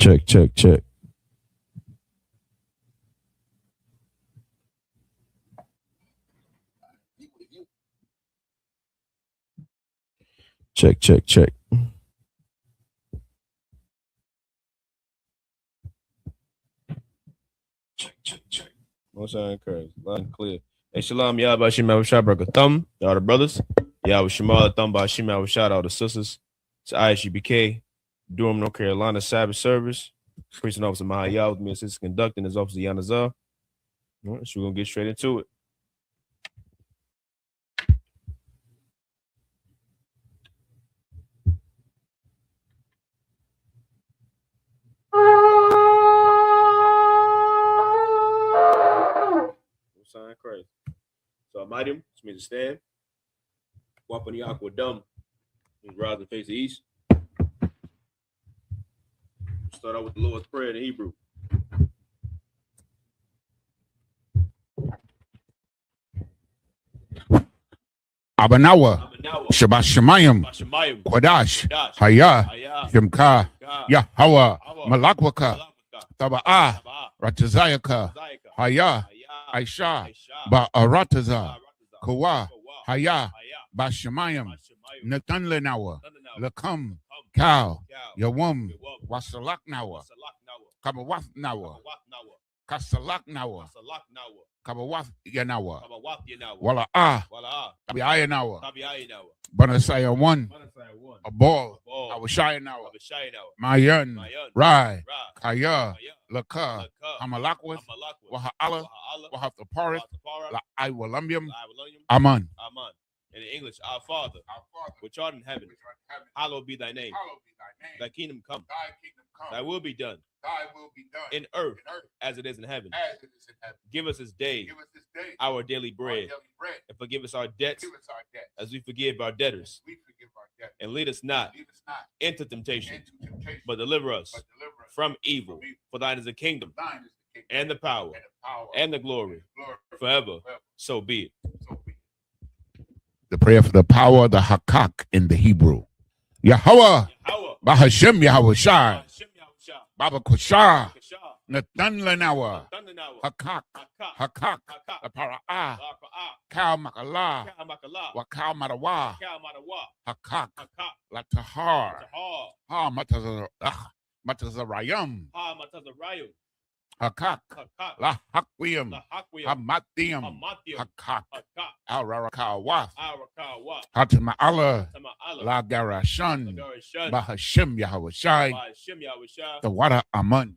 Check, check, check. Check, check, check. Check, check, check. Most I encourage. Loud and clear. Hey, Shalom, y'all about Shema Shah Brakathum. Y'all the brothers. Y'all with Shema Thumb by Shema Shout out the sisters. It's I.S.U.P.K. Durham, North Carolina Sabbath service. Priest and Officer Mahayah with me assistant conducting his officer YAHANNA. All right, so we're gonna get straight into it. Sign Christ. So Almighty, it's me to stand. Walk on the aqua dumb. Rise and face the east. Start out with the Lord's Prayer in Hebrew. Abanawa, Shabbat Shemayim, Quadash, I.S.U.P.K, Yahweh, BLACKWATCH, Taba'ah, Ratazayaka, Haya, Aisha, Ba'arataza, Kawa, Haya, Bashemayim, Natanlenawa, Lakam, Kal, Yawum, Wasalaknawa, Kabawatnawa, Kasalaknawa, Kabawath Yanawa, Wala'ah, Tabiayanawa, Banasaya one, a ball, Awashayanawa, Mayan, Rai, Kaya, Laka, Hamalakwith, Waha'ala, Wahathaparith, La'Iwalumbim, Aman. In English, Our Father, which art in heaven, hallowed be thy name. Thy kingdom come. Thy will be done. In earth as it is in heaven. Give us this day our daily bread. And forgive us our debts as we forgive our debtors. And lead us not into temptation, but deliver us from evil. For thine is the kingdom and the power and the glory forever. So be it. The prayer for the power of the Hakak in the Hebrew. Yahweh, Bahashem Yahweh Shai, Baba Kushah, Nathan Lenawa, Hakak, the Para'ah, Kal Makalah, Wakal Madawa, Hakak, Latahar, Ha Matazarayam, Hakak, La Hakwiyam, Hamatium, Hakak, Al Rarakawaf, Hatama'ala, La Garashan, Bahashem Yahweh Shai, the Wada Aman.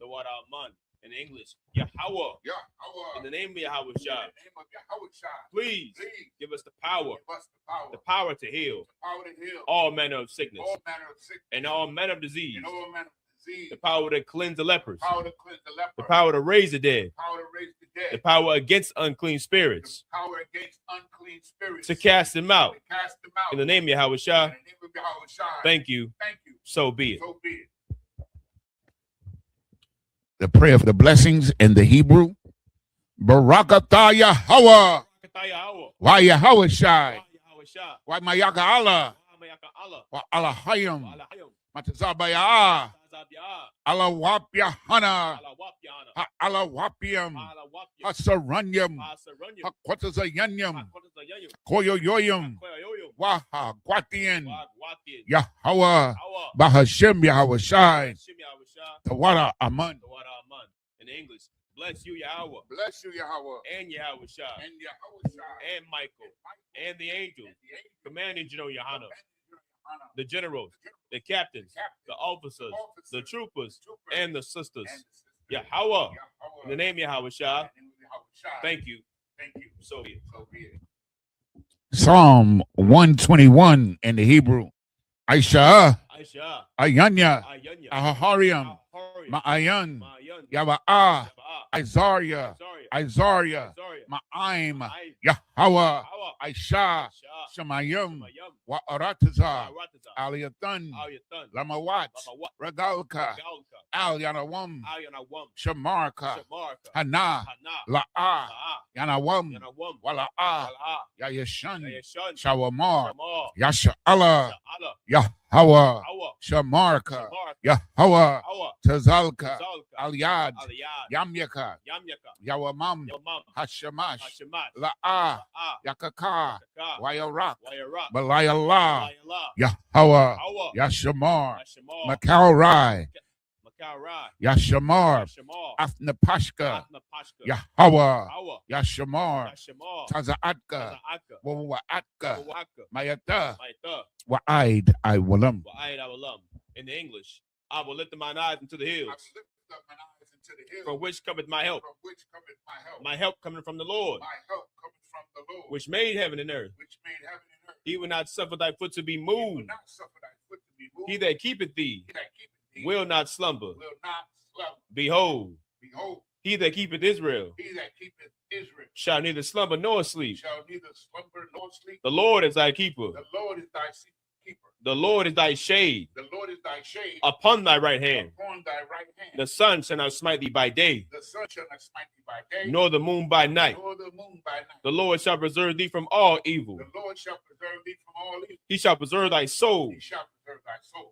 In English, Yahweh. In the name of Yahweh Shai. Please give us the power to heal all manner of sickness and all manner of disease. The power to cleanse the lepers. The power to raise the dead. The power against unclean spirits. To cast them out. In the name of Yahweh Shai. Thank you. So be it. The prayer for the blessings in the Hebrew. Barakatah Yahweh. Why Yahweh Shai. Why Mayaka Allah. Why Allahayim. Matazabaya. Allah Wap Yahana, Allah Wapium, Hasaranyam, Hakwatazayanyam, Koyoyoyam, Waha Guatian, Yahweh, Bahashem Yahweh Shai, the Wada Aman. In English, bless you, Yahweh. Bless you, Yahweh. And Yahweh Shai. And Michael. And the angel. Commanding General YAHANNA. The generals, the captains, the officers, the troopers, and the sisters. Yahweh. In the name of Yahweh Shai. Thank you. So be it. Psalm 121 in the Hebrew. Aisha, Ayanya, Ahahariam, Ma'ayan, Yava'ah, Isaiah, Ma'aim, Yahweh, Aisha, Shemayim, Wa'arataza, Aliyatan, Lamawat, Regalka, Al Yanawam, Al Yanawam, Shamarka, Shamarka, Hana, Hana, La'a, La'a, Yanawam, Yanawam, Wala'a, Wala'a, Yayashan, Yayashan, Shawamar, Shamar, Yasha'ala, Sha'ala, Yahweh, Hawa, Shamarka, Shamarka, Yahweh, Hawa, Tazalka, Tazalka, Aliyad, Aliyad, Yamyaka, Yamyaka, Yawamam, Yamam, Hashamash, Hashemat, La'a, La'a, Yakaka, Yakaka, Wayarak, Wayarak, Balayallah, Balayallah, Yahweh, Hawa, Yashamar, Yashamar, Makalrai, Makarai, Yashamar, Yashamar, Athnapashka, Athnapashka, Yahweh, Hawa, Yashamar, Yashamar, Tazaatka, Taza'aka, Wawaatka, Wawaka, Mayata, Maita, Wa'aid, I Walam. Wa'aid Awalam. In the English, I will lift up mine eyes into the hills, from which cometh my help. My help coming from the Lord, which made heaven and earth. He will not suffer thy foot to be moved. He that keepeth thee will not slumber. Behold, he that keepeth Israel shall neither slumber nor sleep. The Lord is thy keeper. The Lord is thy shade upon thy right hand. The sun shall not smite thee by day, nor the moon by night. The Lord shall preserve thee from all evil. He shall preserve thy soul.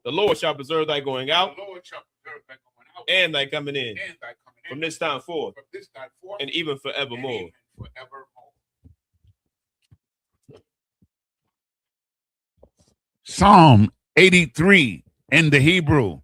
The Lord shall preserve thy going out and thy coming in from this time forth and even forevermore. Psalm 83 in the Hebrew.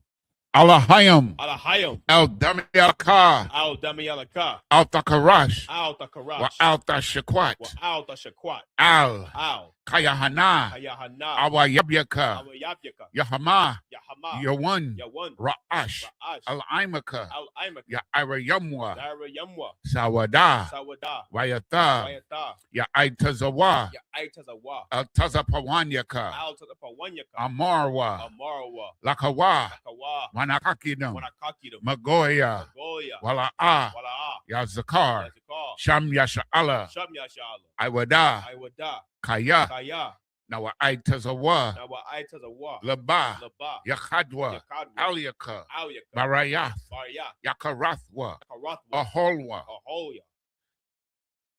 Alahayim, Alahayim, Al-Damiyaka, Al-Damiyalaka, Al-Takarash, Al-Takarash, Wa Al-Tashakwat, Al-Tashakwat, Al, Kayahana, Kayahana, Awayabyaka, Awayabyaka, Yahama, Yahama, Yawan, Yawan, Ra'ash, Ra'ash, Al-Imaka, Al-Imaka, Ya'irayamwa, Darayamwa, Sawada, Sawada, Wayata, Wayata, Ya'itazawa, Ya'itazawa, Al-Tazapawanyaka, Al-Tazapawanyaka, Amarwa, Amarwa, Lakawa, Lakawa, Wanakakidam, Wanakakidam, Magoya, Goya, Wala'a, Wala'a, Yazakar, Yazakar, Sham Yasha'ala, Sham Yashala, Iwada, Iwada, Kaya, Kaya, Nawa'itazawa, Nawa'itazawa, Laba, Laba, Yakhadwa, Yakadwa, Alyaka, Alyaka, Barayath, Barya, Yakarathwa, Karatwa, Aholwa, Ahoya,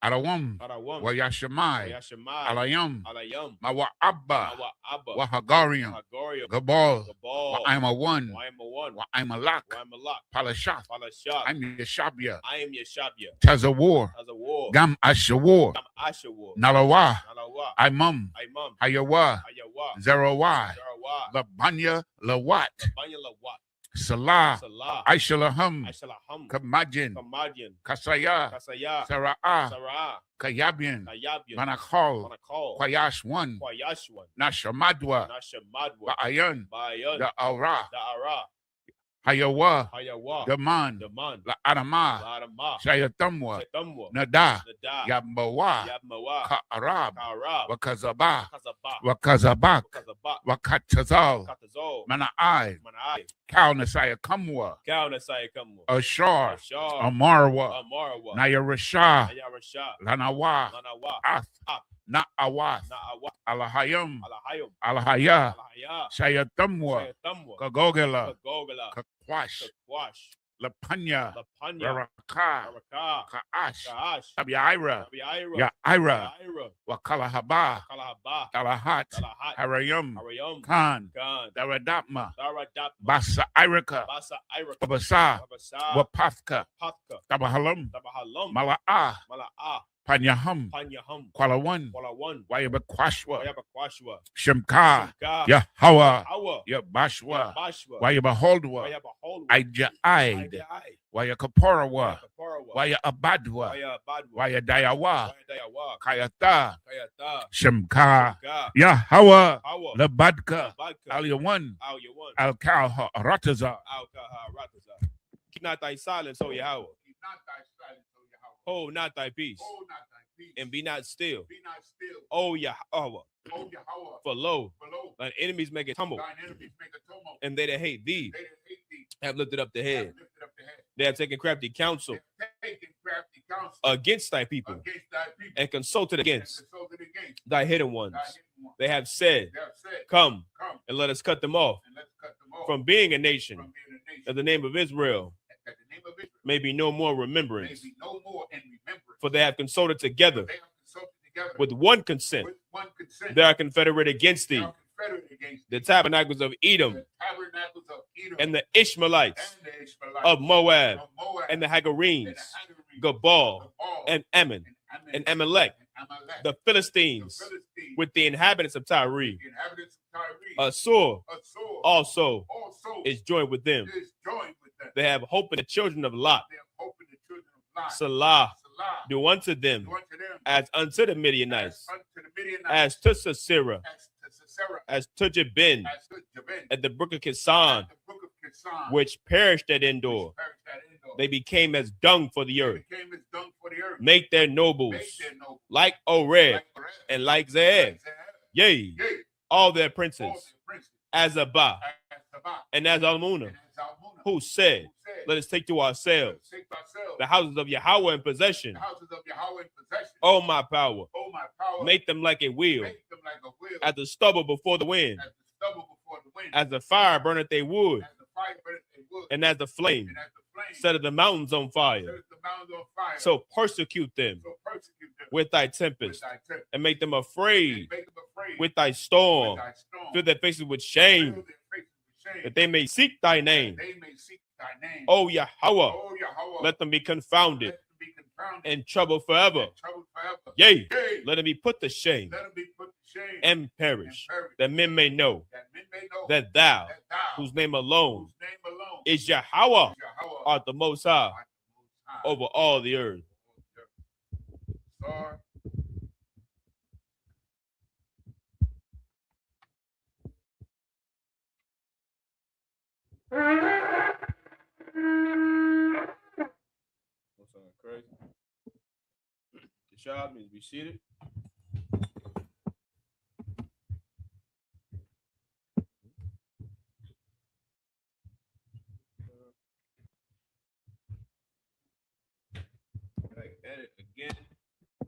Arawam, Arawam, Wayashamai, Yashamai, Alayam, Alayam, Mawa'abba, Awa Abba, Wahagariam, Hagaria, Gabal, Gabal, Wa'ima1, Waimawan, Wa'ima-lak, Waimalak, Palashath, Palashah, I'm Yeshabia, I am Yeshabia, Tazawar, as a war, Gam Ashawar, Gam Ashawar, Nalawa, Nalawa, Imam, Imam, Hayawa, Ayawa, Zerawai, Zarawa, Labanya, Lawat, Labanya Lawat, Salah, Salah, Aishalaham, Aishalaham, Kamajin, Kamadian, Kasaya, Kasaya, Sara'ah, Sarah, Kayabian, Nayabian, Manakal, Manakal, Kwayash1, Kwayashwan, Nashamadwa, Nashamadwa, Ba'ayan, Bayan, the Ara, Da'ara, Hayawa, Hayawa, Daman, Daman, La Adama, Ladama, Shayatamwa, Setamwa, Nada, Nada, Yabmawa, Yabmawa, Ka'arab, Karab, Wakazaba, Kazaba, Wakazabak, Kazaba, Wakatazal, Katazol, Mana'ai, Manai, Kal Nasaya Kamwa, Kauna Sayakamu, Ashar, Ashar, Amarwa, Amarwa, Nayarasha, Ayarasha, Lanawa, Lanawa, Ath, Ap, Na'awath, Na'awa, Alahayam, Alahayum, Alahaya, Alahaya, Shayatamwa, Sayatamwa, Kagogela, Kagogala, Kakwash, Kakwash, Lapanya, Lapanya, Baraka, Baraka, Ka'ash, Kaash, Tabi'ira, Tabi'ira, Ya'ira, Yaira, Wakalahaba, Kalahaba, Talahat, Talahat, Harayam, Harayum, Khan, Khan, Daradapma, Daradapma, Basa Irika, Basa Iraka, Babasa, Babasa, Wapafka, Pathka, Tabahalam, Tabahalam, Mala'ah, Mala'ah, Panyaham, Panyaham, Kwalawan, Walawan, Wayabakwashwa, Wayabakwashwa, Shimka, Shimka, Yahawa, Hawa, Yabashwa, Bashwa, Wayabaholdwa, Wayabaholwa, Aija'aid, Aidai, Wayakaporawa, Wayakaparawa, Wayabadwa, Wayabadwa, Wayadayawa, Wayadayawa, Kayata, Kayata, Shimka, Shimka, Yahawa, Hawa, Labadka, Labadka, Aliyawan, Al-Yawan, Al-Kalha, Rataza. Al-Kaharataza. Keep not thy silence, O Yahweh. Hold not thy peace, and be not still. O Yahweh. For lo, thine enemies make a tumult, and they that hate thee have lifted up the head. They have taken crafty counsel against thy people, and consulted against thy hidden ones. They have said, come, and let us cut them off from being a nation, that the name of Israel may be no more remembrance. For they have consulted together with one consent. They are confederate against thee. The tabernacles of Edom and the Ishmaelites of Moab and the Hagarenes, Gabal and Ammon and Amalek, the Philistines with the inhabitants of Tyre. Assur also is joined with them. They have hope in the children of Lot. Salah do unto them as unto the Midianites, as to Sisera, as to Jabin, at the brook of Kisan, which perished at Endor. They became as dung for the earth. Make their nobles like Oreb and like Zeeb. Yea, all their princes, as Abba and as Almunah, who said, let us take to ourselves the houses of Yahweh in possession. Oh, my power, make them like a wheel, as the stubble before the wind, as the fire burneth a wood, and as the flame set the mountains on fire. So persecute them with thy tempest, and make them afraid with thy storm. Fill their faces with shame, that they may seek thy name. O Yahweh, let them be confounded and troubled forever. Yea, let them be put to shame and perish, that men may know that thou, whose name alone is Yahweh, art the Most High over all the earth. Crazy. The shop needs to be seated. Edit again. All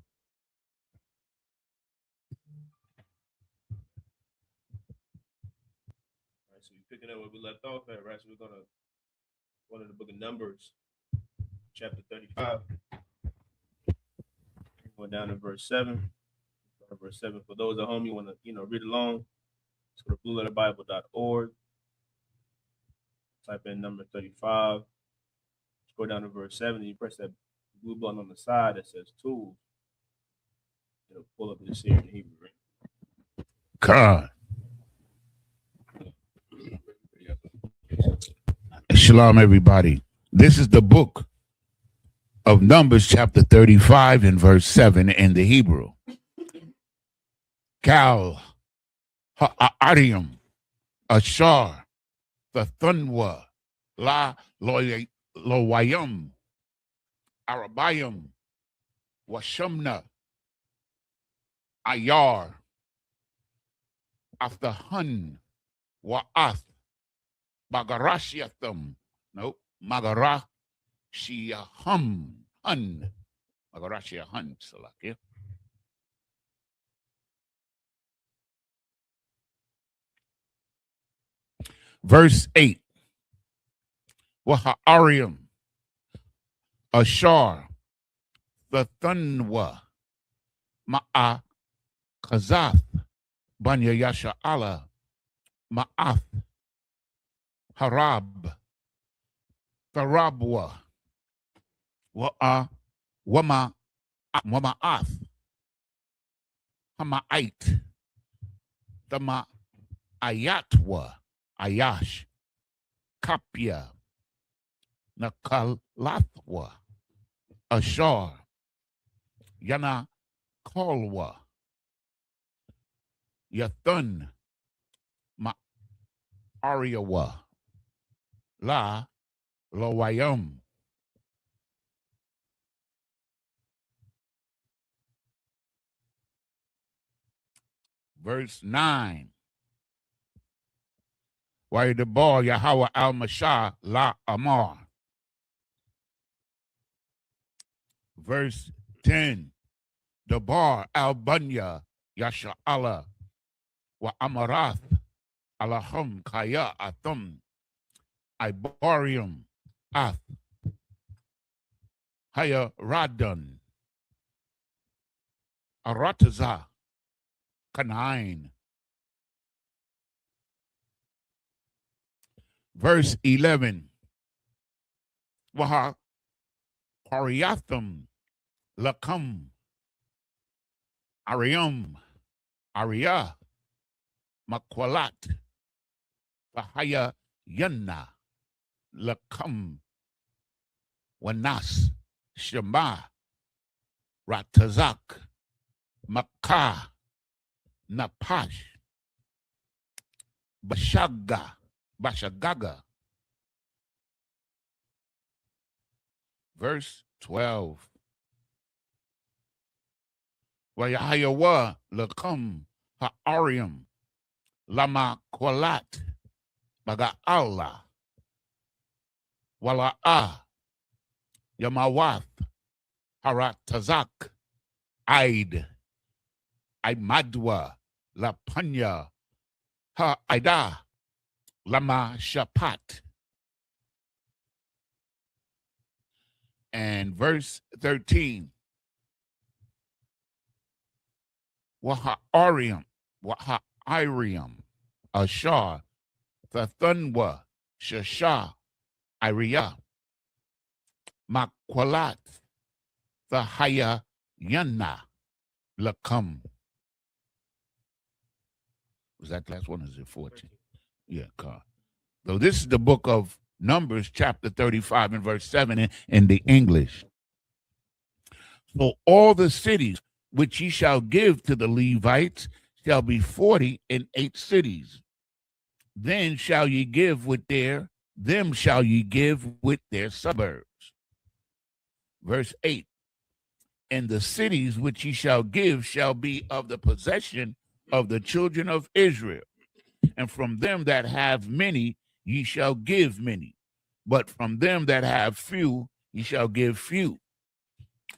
right, so you're picking up where we left off at, right? So we're gonna go to the book of Numbers, chapter 35. Going down to verse 7. Verse 7. For those at home, you want to read along. Let's go to blueletterbible.org. Type in number 35. Go down to verse 7, and you press that blue button on the side that says tools. It'll pull up this here in Hebrew, right? God. Shalom, everybody. This is the book of Numbers, chapter 35 and verse 7 in the Hebrew. Cal Ha'arium, Ashar, the Thunwa, La Loyam, Arabayam, Washamna, Ayar, after Hun, Wa'ath, Bagarashiatham, no, Magarashiahum, Hun, Magarashiahun, Salakia. Verse 8, Waha'arium, Ashar, the Thunwa, Ma'a Kazath, Banya Yasha Allah, Ma'ath, Harab, Tharabwa, Wama'ath, Hama'ait, Ayatwa, Ayash, Kapia, Nakalathwa, Ashar, Yana Kolwa, Yathun, Ma'ariawa, La Lowayum. Verse 9. Why the ball Yahweh al Mashah La Amar. Verse 10. The bar al Bunya Yasha Allah wa Amarath Alahum Kaya Athum Ibarium, Ath, Haya Radon, Arataza, Kanain. Verse 11. Waha Ariatham, Lakam, Arium, Aria, Makwalat, Bahaya Yanna, Lakam, Wanas, Shema, Ratazak, Makkah, Napash, Bashagaga. Verse 12. Wayahayawa Lakam Ha'arium Lama Kwalat Baga'ala Wala'a Yamawath Haratazak Aid Aimadwa Lapanya Ha'ida Lama Shapat. And verse 13. Waha'arium, Ashar, Thathunwa, Shasha, Iria, Makwalat, Thahaya Yanna, Lakam. Was that the last one? Or is it 14? Yeah, God. So this is the book of Numbers, chapter 35 and verse 7 in the English. So all the cities which ye shall give to the Levites shall be 48 cities. Then shall ye give with them shall ye give with their suburbs. Verse 8. And the cities which ye shall give shall be of the possession of the children of Israel. And from them that have many ye shall give many. But from them that have few ye shall give few.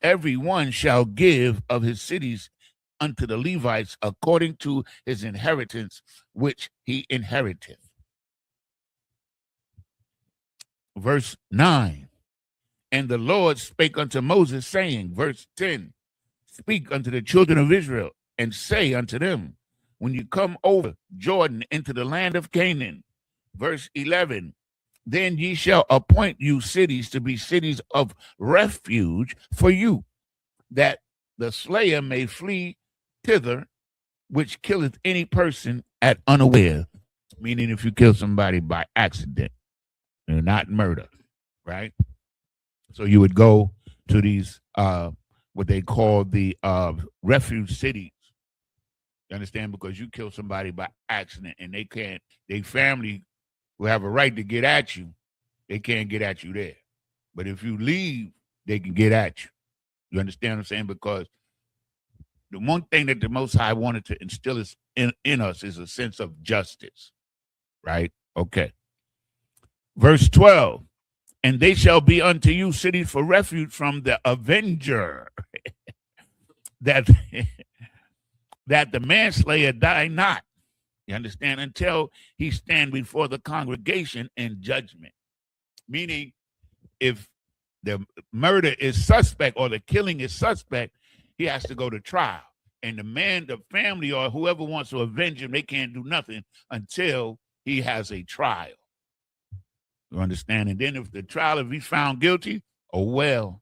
Every one shall give of his cities unto the Levites according to his inheritance, which he inheriteth. Verse 9. And the Lord spake unto Moses, saying, verse 10, speak unto the children of Israel, and say unto them, when you come over Jordan into the land of Canaan. Verse 11, then ye shall appoint you cities to be cities of refuge for you, that the slayer may flee thither, which killeth any person at unaware. Meaning if you kill somebody by accident, and not murder, right? So you would go to these, what they call the refuge cities. You understand? Because you kill somebody by accident and their family will have a right to get at you. They can't get at you there. But if you leave, they can get at you. You understand what I'm saying? Because the one thing that the Most High wanted to instill in us is a sense of justice, right? Okay. Verse 12, and they shall be unto you cities for refuge from the avenger, that the manslayer die not. You understand? Until he stand before the congregation in judgment. Meaning, if the murder is suspect or the killing is suspect, he has to go to trial. And the family, or whoever wants to avenge him, they can't do nothing until he has a trial. You understand? And then if he's found guilty, oh well.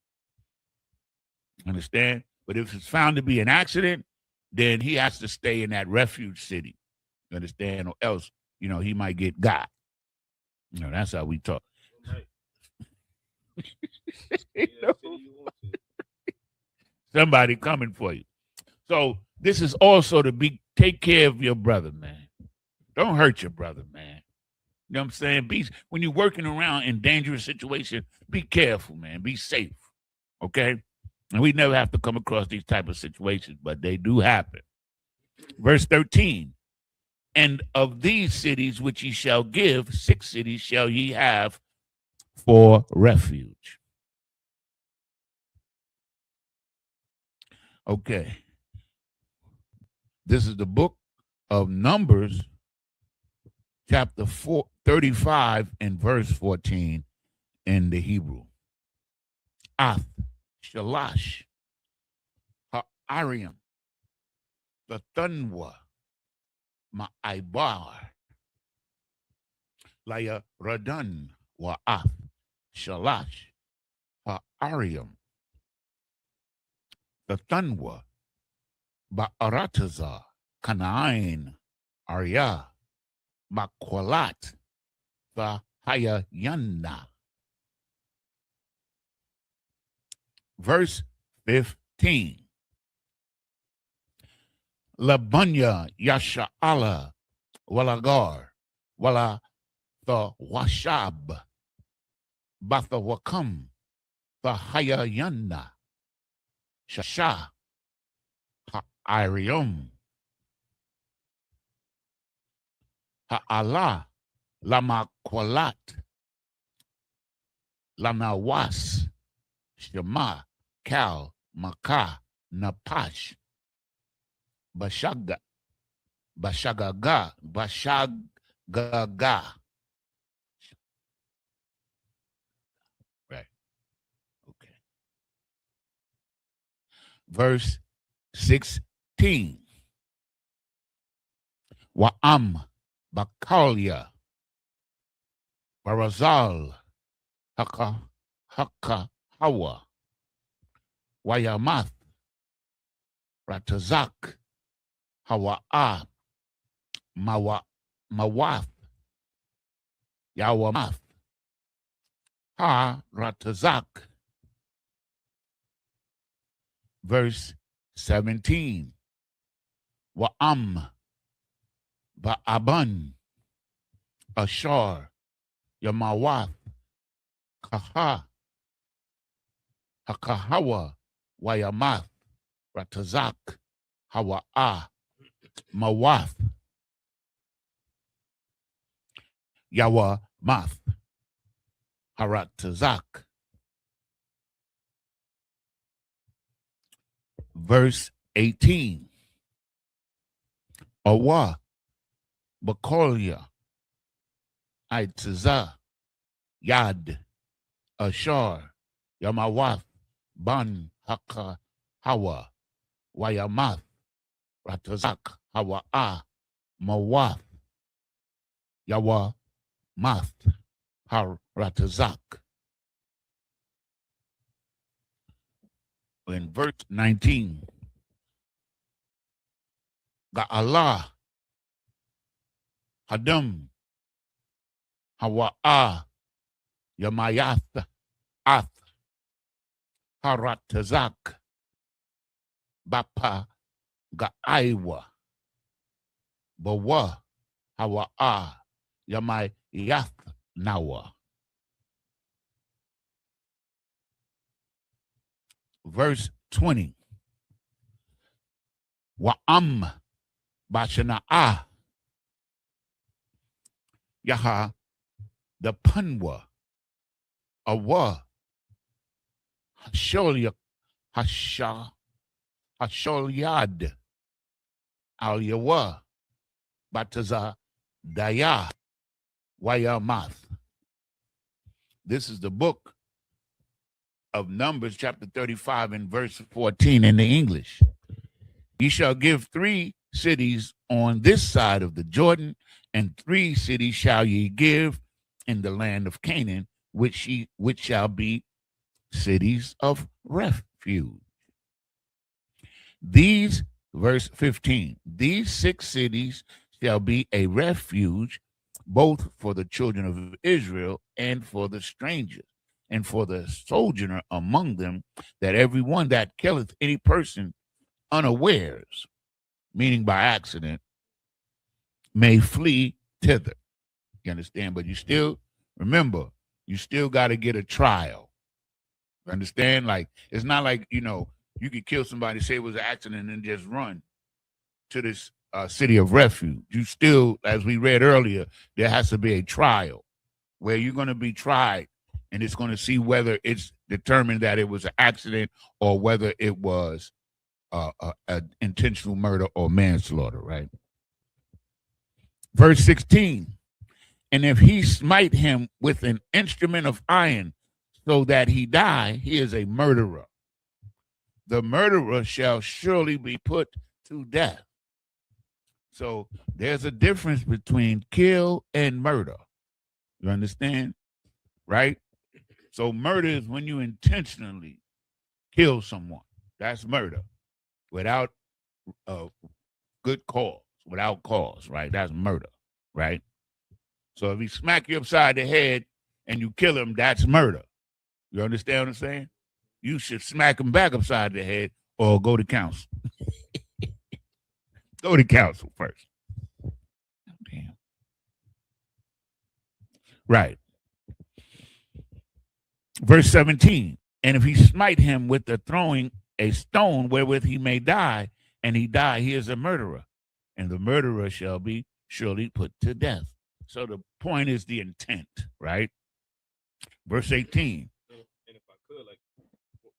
Understand? But if it's found to be an accident, then he has to stay in that refuge city. You understand? Or else, he might get got. That's how we talk. Somebody coming for you. So this is also to take care of your brother, man. Don't hurt your brother, man. You know what I'm saying? When you're working around in dangerous situations, be careful, man. Be safe. Okay? And we never have to come across these type of situations, but they do happen. Verse 13. And of these cities which ye shall give, 6 cities shall ye have for refuge. Okay. This is the book of Numbers, chapter 35 and verse 14 in the Hebrew. Ath, Shalash, Ha'ariam, the Thunwa, Ma'aibar, Laya Radan, Wa'ath, Shalash, Ha'ariam, the Thunwa, Ba'arataza, Kanaan, Arya, Makwalat, the Hayayanna. Verse 15. Labunya Yasha'ala Walagar Wala the Washab Batha Wakam the Hayayanna Shasha Ha'arium Ha'ala Lama Kwalat Lama Was Shema Kal Maka Napash Bashagaga. Right. Okay. Verse 16. Wa'am Bakalia Barazal Haka Hawa Wayamath Ratazak Hawa'a Mawath Yawamath Ha Ratazak. Verse 17. Wa'am Ba'aban Ashar Yamawath Kaha Hakahawa Wayamath Ratazak Hawa'a Mawath Yawamath Haratazak. Verse 18. Awa Bakolia Aitza Yad Ashar Yamawath Ban Haka Hawa Wayamath Ratazak Hawa'a Mawath Yawamath Haratazak. In verse 19, Ga'alah Hadam Hawa'a Yamayath Ath Haratazak Bapa Ga'aiwa Bawa Hawa'a Yamayath Nawa. Verse 20. Wa'am Bashana'ah Yaha the Punwa Awa Hasholyad Al Yawa Bataza Daya Wayamath. This is the book of Numbers, chapter 35 and verse 14 in the English. Ye shall give 3 cities on this side of the Jordan, and 3 cities shall ye give in the land of Canaan, which shall be cities of refuge. These, verse 15, these 6 cities shall be a refuge both for the children of Israel and for the stranger, and for the sojourner among them, that every one that killeth any person unawares, meaning by accident, may flee thither. You understand? But you still, remember, you still got to get a trial. You understand? Like, it's not like, you could kill somebody, say it was an accident, and then just run to this city of refuge. You still, as we read earlier, there has to be a trial where you're going to be tried, and it's going to see whether it's determined that it was an accident or whether it was an intentional murder or manslaughter, right? Verse 16, And if he smite him with an instrument of iron so that he die, he is a murderer. The murderer shall surely be put to death. So there's a difference between kill and murder. You understand? Right? So murder is when you intentionally kill someone. That's murder without good cause, without cause, right? That's murder, right? So if he smack you upside the head and you kill him, that's murder. You understand what I'm saying? You should smack him back upside the head or go to counsel. Go to counsel first. Damn. Right. Verse 17. And if he smite him with the throwing a stone wherewith he may die, and he die, he is a murderer, and the murderer shall be surely put to death. So the point is the intent, right? Verse 18. And if I could, like,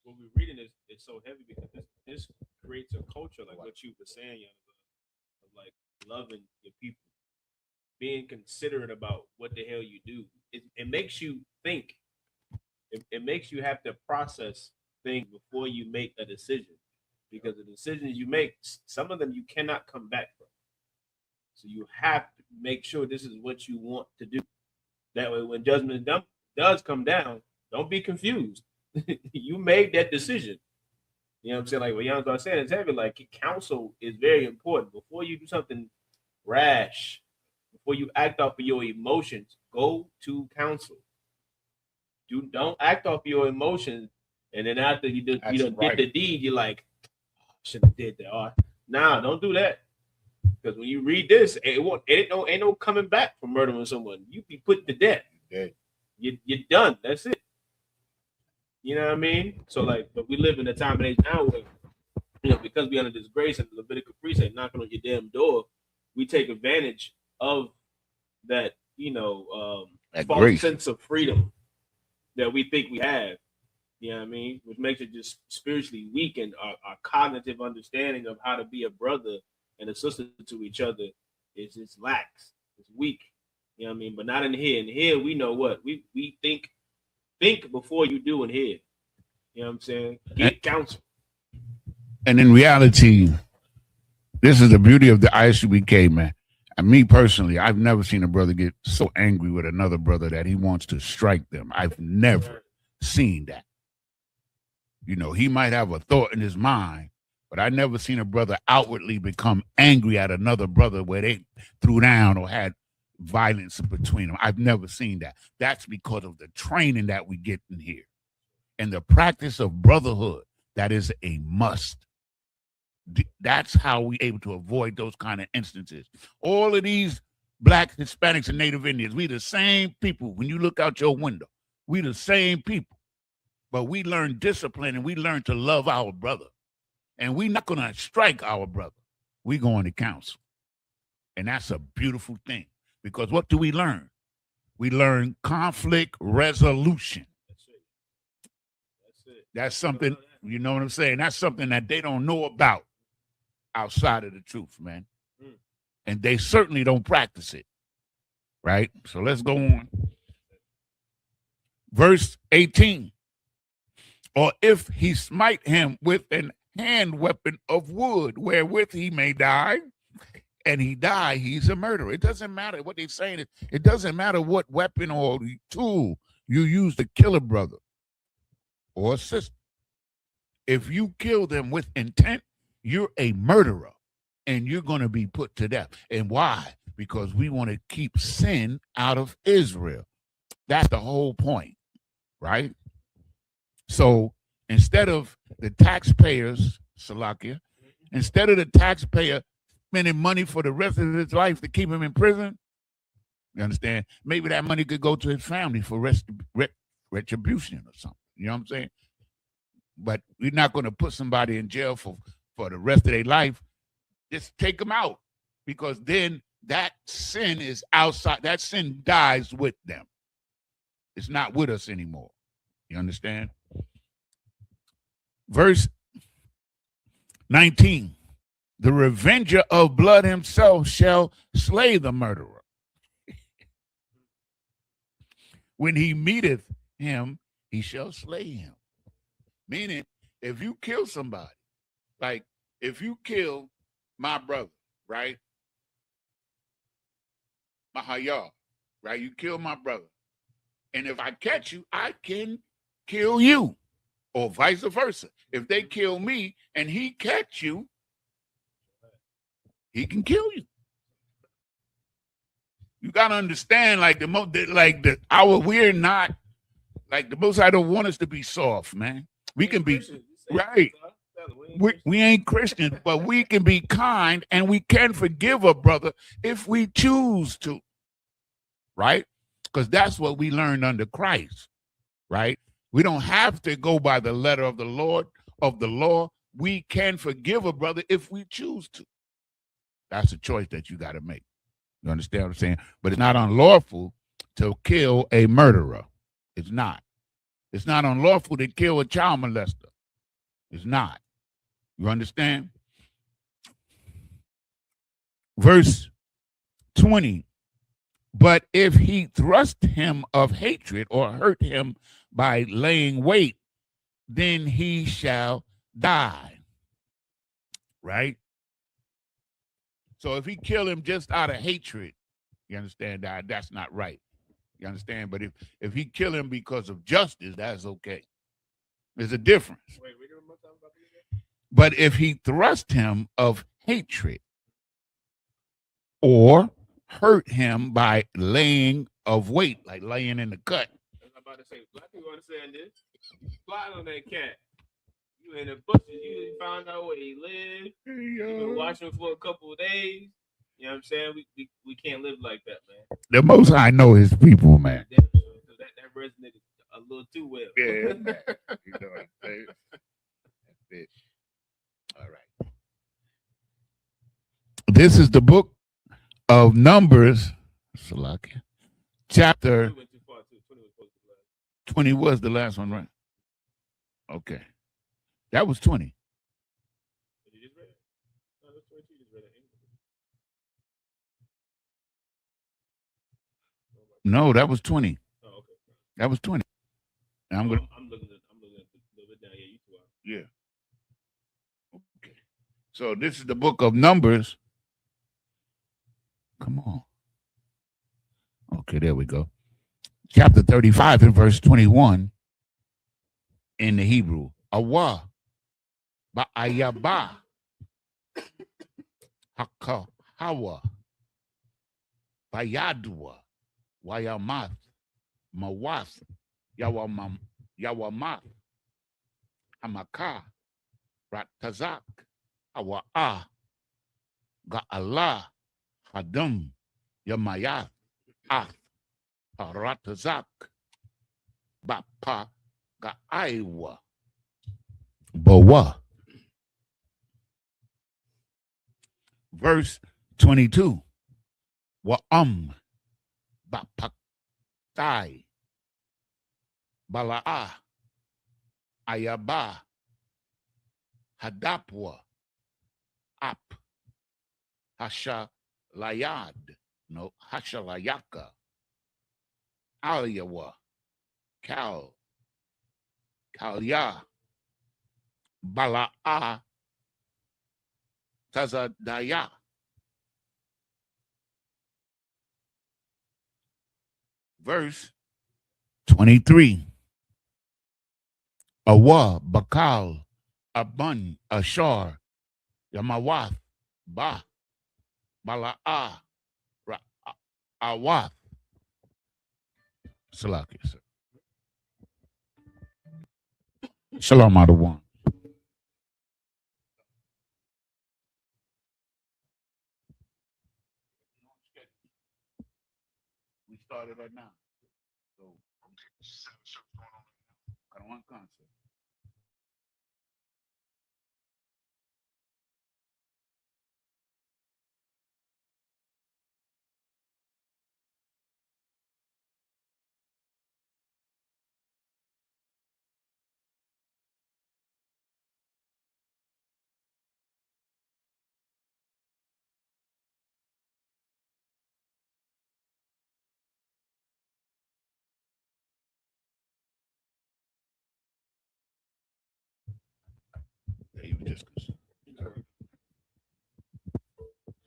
what we're reading is so heavy because this creates a culture, like what you were saying, of like loving your people, being considerate about what the hell you do. It makes you think. It makes you have to process things before you make a decision, because the decisions you make, some of them you cannot come back from. So you have to make sure this is what you want to do. That way, when judgment does come down, don't be confused. You made that decision. You know what I'm saying? Like what Young's are saying, it's heavy. Like counsel is very important. Before you do something rash, before you act off of your emotions, go to counsel. Don't act off your emotions, and then after you did the deed, you're like, oh, should have did that. Or, nah, don't do that. Because when you read this, ain't no coming back from murdering someone. You be put to death. Okay. You're done. That's it. You know what I mean? So like, but we live in a time and age now where, because we under this grace and the Levitical priesthood knocking on your damn door, we take advantage of that, that false grace. Sense of freedom that we think we have, you know what I mean? Which makes it just spiritually weak, and our cognitive understanding of how to be a brother and a sister to each other is just lax. It's weak. You know what I mean? But not in here. In here, we know what? We think before you do in here. You know what I'm saying? Get counsel. And in reality, this is the beauty of the I.S.U.P.K, man. And me personally, I've never seen a brother get so angry with another brother that he wants to strike them. I've never seen that. He might have a thought in his mind, but I never seen a brother outwardly become angry at another brother where they threw down or had violence between them. I've never seen that. That's because of the training that we get in here and the practice of brotherhood. That is a must. That's how we able to avoid those kind of instances. All of these Black, Hispanics, and Native Indians, we the same people. When you look out your window, we the same people. But we learn discipline and we learn to love our brother. And we're not going to strike our brother. We're going to counsel. And that's a beautiful thing. Because what do we learn? We learn conflict resolution. That's it. That's something, you know what I'm saying? That's something that they don't know about outside of the truth, man. And they certainly don't practice it. Right? So let's go on. Verse 18. Or if he smite him with an hand weapon of wood, wherewith he may die, and he die, he's a murderer. It doesn't matter what they're saying. It doesn't matter what weapon or tool you use to kill a brother or a sister. If you kill them with intent, you're a murderer, and you're going to be put to death. And why? Because we want to keep sin out of Israel. That's the whole point, right? So instead of the taxpayers, Salakia, instead of the taxpayer spending money for the rest of his life to keep him in prison, you understand? Maybe that money could go to his family for retribution or something. You know what I'm saying? But we're not going to put somebody in jail for the rest of their life. Just take them out, because then that sin is outside. That sin dies with them. It's not with us anymore. You understand? Verse 19. The revenger of blood himself shall slay the murderer. when he meeteth him, he shall slay him. Meaning, if you kill somebody, like if you kill my brother, right? Mahayah, right? You kill my brother. And if I catch you, I can kill you, or vice versa. If they kill me and he catch you, he can kill you. You gotta understand, like we're not like the Most High don't want us to be soft, man. We can be right. We ain't Christians, but we can be kind and we can forgive a brother if we choose to, right? Because that's what we learned under Christ, right? We don't have to go by the letter of the Lord of the law. We can forgive a brother if we choose to. That's a choice that you got to make. You understand what I'm saying? But it's not unlawful to kill a murderer. It's not. It's not unlawful to kill a child molester. It's not. You understand? Verse 20. But if he thrust him of hatred or hurt him by laying wait, then he shall die. Right? So if he kill him just out of hatred, you understand that that's not right. You understand? But if he kill him because of justice, that's okay. There's a difference. But if he thrust him of hatred or hurt him by laying of weight, like laying in the cut. I was about to say, black people understand this. Flying on that cat. You in the bushes, you found out where he lived. You been watching him for a couple of days. You know what I'm saying? We can't live like that, man. The Most High know his people, man. So that resonated a little too well. Yeah, man. You know what I'm saying? That's it. All right. This is the book of Numbers, Salakia, chapter 20 was the last one, right? Okay. That was 20. No, that was 20. Oh, okay. That was 20. I'm looking at a little bit down. Yeah, you two are. Yeah. Okay. So this is the book of Numbers. Come on. Okay, there we go. Chapter 35 and verse 21 in the Hebrew. Awa ba'ayaba haka hawa bayadwa wayamath mawath yawamath hamaka ratazak awa'a ga'ala hadum yamayath ath ratazak bapa ga'aiwa bawa. Verse 22. Wa'am bapatai bala'a ayaba hadapwa ap hashalayad no hashalayaka aliyawa kalya bala'a tazadaya. Verse 23. Awa bakal abun ashar yamawath ba bala'a awath. Salaki, sir. Shalom out of one. We started right now. So, one concert.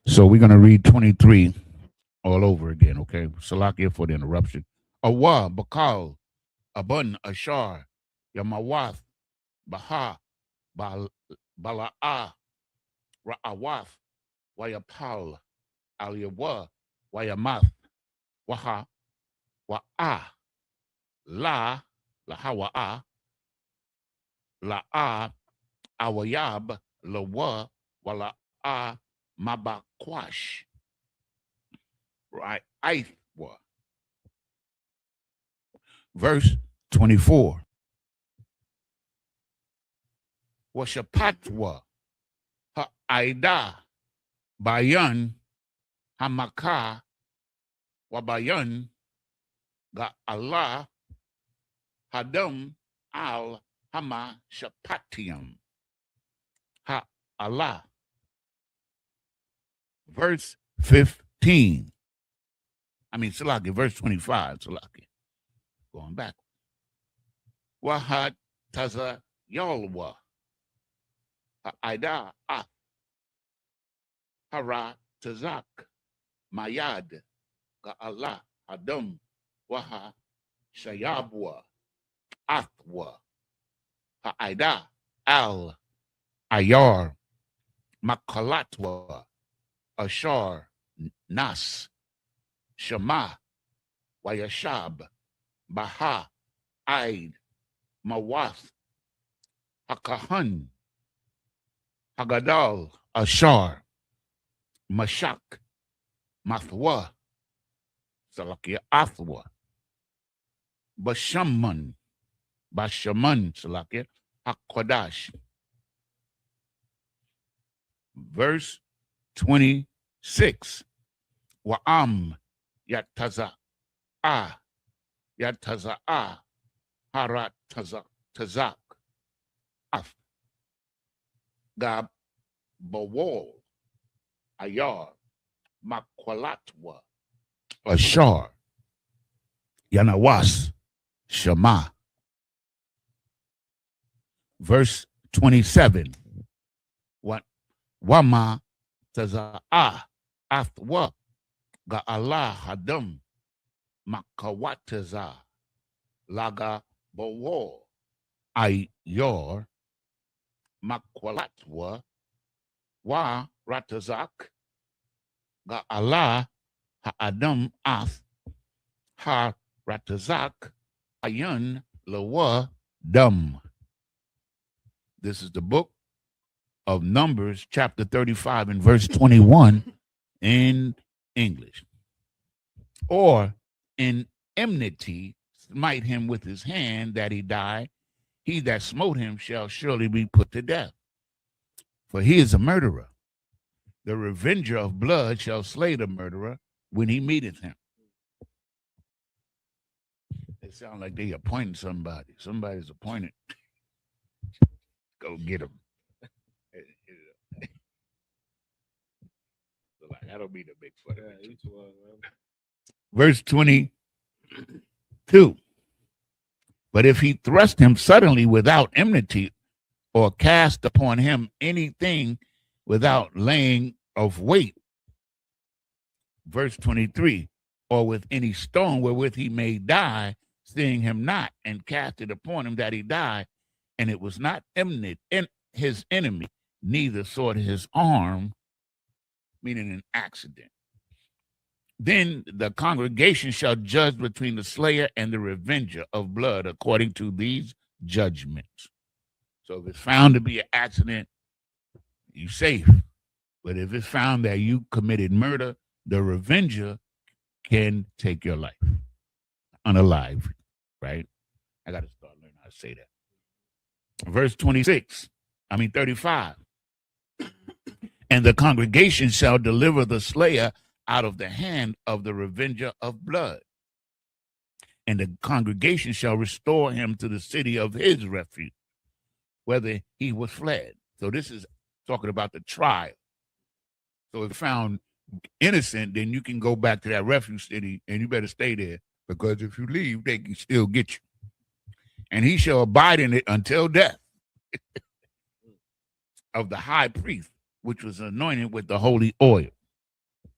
So we're going to read 23 all over again, okay? Salakia for the interruption. Awa, Bakal, Abun, Ashar, Yamawath, Baha, Balaa, Ra'awath, Wayapal, Aliyawa, Wayamath, Waha, Wa'a, Lahawa'a, La'a, Awayab, Lawa, Wala'a, Mabakwash, right? I.S.U.P.K. Verse 24. Washapatwa, Ha'aida, Bayan, Hamaka, Wabayan, Ga'Allah, Hadam, Al, Hama, Shapatium, Ha'Allah. Verse 15. Salaki, verse 25, Salaki. Going back. Wahat Taza Yalwa, Ha'aida, Ah, Hara, Tazak, Mayad, Ga'Allah, Hadam, Waha, Shayabwa, Athwa, Ha'aida, Al, Ayar, Makalatwa, Ashar, Nas, Shema, Wayashab, Baha, Aid, Mawath, Hakahan, Hagadal, Ashar, Mashak, Mathwa, Salakia Athwa, Bashaman, Salakia, Hakodash. Verse 26. Wa'am Yataza'a, Harat Tazak, Af, Gab Bawal, Ayar, Makwalatwa, Ashar, Yanawas, Shema. Verse 27. Wama Taza'a, Athwa, Ga'Allah Hadam, Makawataza, Laga Bawal, Ayor, Makwalatwa, Wa Ratazak, Ga'Allah Ha'adam Ath, Ha Ratazak, Ayun Lawa Dum. This is the book of Numbers, chapter 35 and verse 21 in English. Or in enmity smite him with his hand that he die, he that smote him shall surely be put to death. For he is a murderer. The revenger of blood shall slay the murderer when he meeteth him. It sounds like they appointed somebody. Somebody's appointed. Go get him. I don't mean to make fun of it. Verse 22. But if he thrust him suddenly without enmity, or cast upon him anything without laying of weight, verse 23, or with any stone wherewith he may die, seeing him not, and cast it upon him that he die, and it was not his enemy, neither sought his arm, meaning an accident. Then the congregation shall judge between the slayer and the revenger of blood according to these judgments. So if it's found to be an accident, you're safe. But if it's found that you committed murder, the revenger can take your life unalive, right? I got to start learning how to say that. Verse 35. And the congregation shall deliver the slayer out of the hand of the revenger of blood. And the congregation shall restore him to the city of his refuge, whether he was fled. So this is talking about the trial. So if found innocent, then you can go back to that refuge city and you better stay there, because if you leave, they can still get you. And he shall abide in it until death. of the high priest, which was anointed with the holy oil,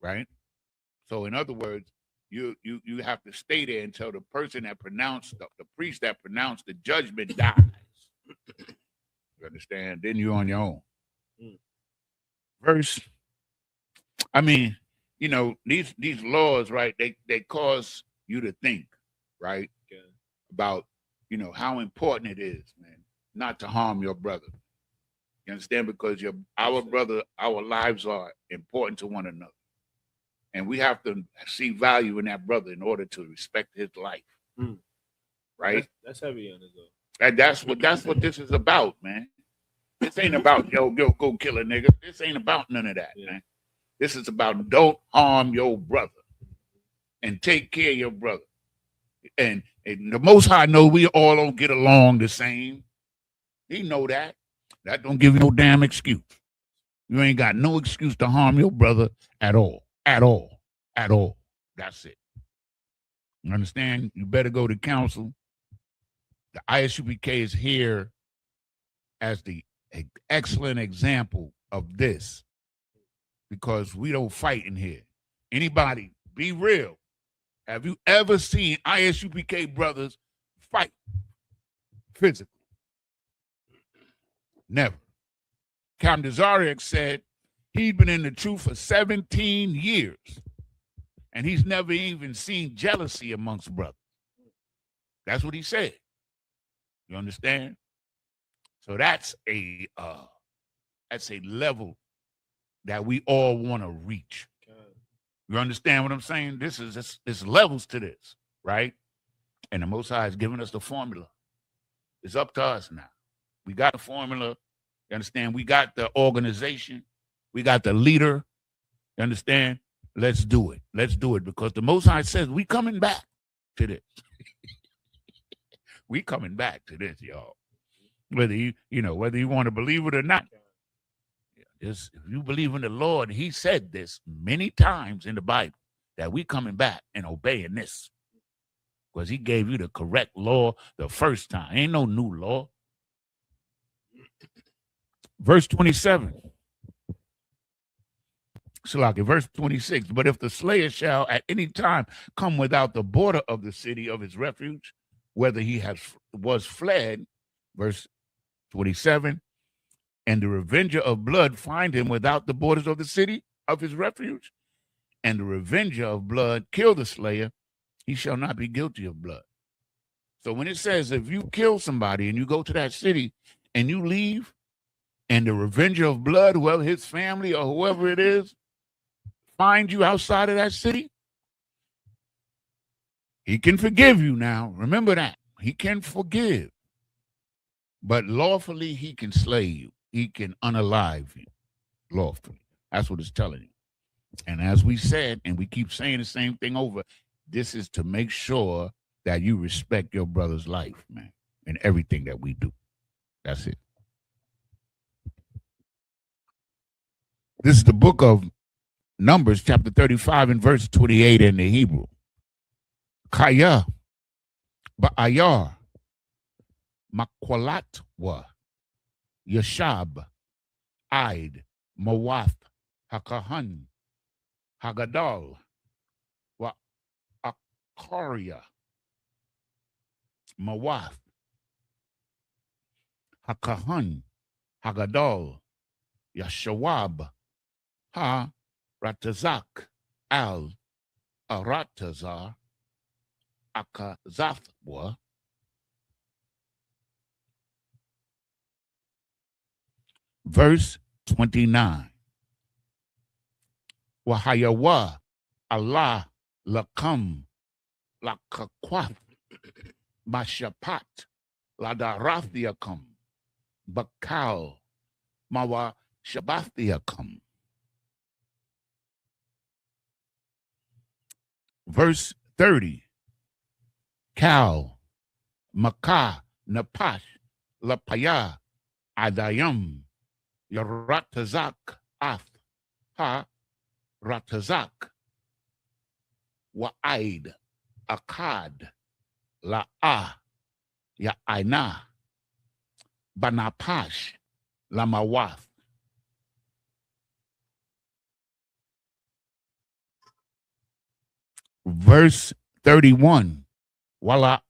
right? So in other words, you have to stay there until the person that pronounced, the priest that pronounced the judgment dies. You understand? Then you're on your own. Verse, I mean, you know, these laws, right, they cause you to think, right, about, you know, how important it is, man, not to harm your brother. You understand? Because our brother, our lives are important to one another. And we have to see value in that brother in order to respect his life. Right? That's heavy on it, though. And that's what this is about, man. This ain't about, yo, go kill a nigga. This ain't about none of that, man. This is about don't harm your brother and take care of your brother. And the Most High know we all don't get along the same. He know that. That don't give you no damn excuse. You ain't got no excuse to harm your brother at all. At all. At all. That's it. You understand? You better go to council. The I.S.U.P.K is here as the excellent example of this, because we don't fight in here. Anybody, be real. Have you ever seen I.S.U.P.K brothers fight physically? Never. Captain Zariak said he'd been in the truth for 17 years, and he's never even seen jealousy amongst brothers. That's what he said. You understand? So that's a level that we all want to reach. You understand what I'm saying? There's levels to this, right? And the Most High has given us the formula. It's up to us now. We got the formula. You understand? We got the organization. We got the leader. You understand? Let's do it. Let's do it, because the Most High says we coming back to this. We coming back to this, y'all. Whether you want to believe it or not. If you believe in the Lord, he said this many times in the Bible, that we coming back and obeying this, because he gave you the correct law the first time. Ain't no new law. Verse 27. Shalaki, verse 26. But if the slayer shall at any time come without the border of the city of his refuge, whether he was fled, verse 27, and the revenger of blood find him without the borders of the city of his refuge, and the revenger of blood kill the slayer, he shall not be guilty of blood. So when it says if you kill somebody and you go to that city and you leave, and the revenger of blood, well, his family or whoever it is, find you outside of that city, he can forgive you now. Remember that. He can forgive. But lawfully, he can slay you. He can unalive you lawfully. That's what it's telling you. And as we said, and we keep saying the same thing over, this is to make sure that you respect your brother's life, man, in everything that we do. That's it. This is the book of Numbers, chapter 35 and verse 28 in the Hebrew. Kaya ba'ayar makwalatwa yashab aid mawath hakahan hagadal wa akaria mawath hakahan hagadal yashawab ha ratazak al aratazar akazathwa. Verse 29. Wahayawa Allah lakam lakakwaf mashapat ladarathiakam bakal mawa shabathiakam. Verse 30. Kal Makah Napash Lapaya Adayam Yaratazak Ath Ha Ratazak Wa'aid Akad La'ah Ya'aina Banapash Lamawath Verse 31. Wala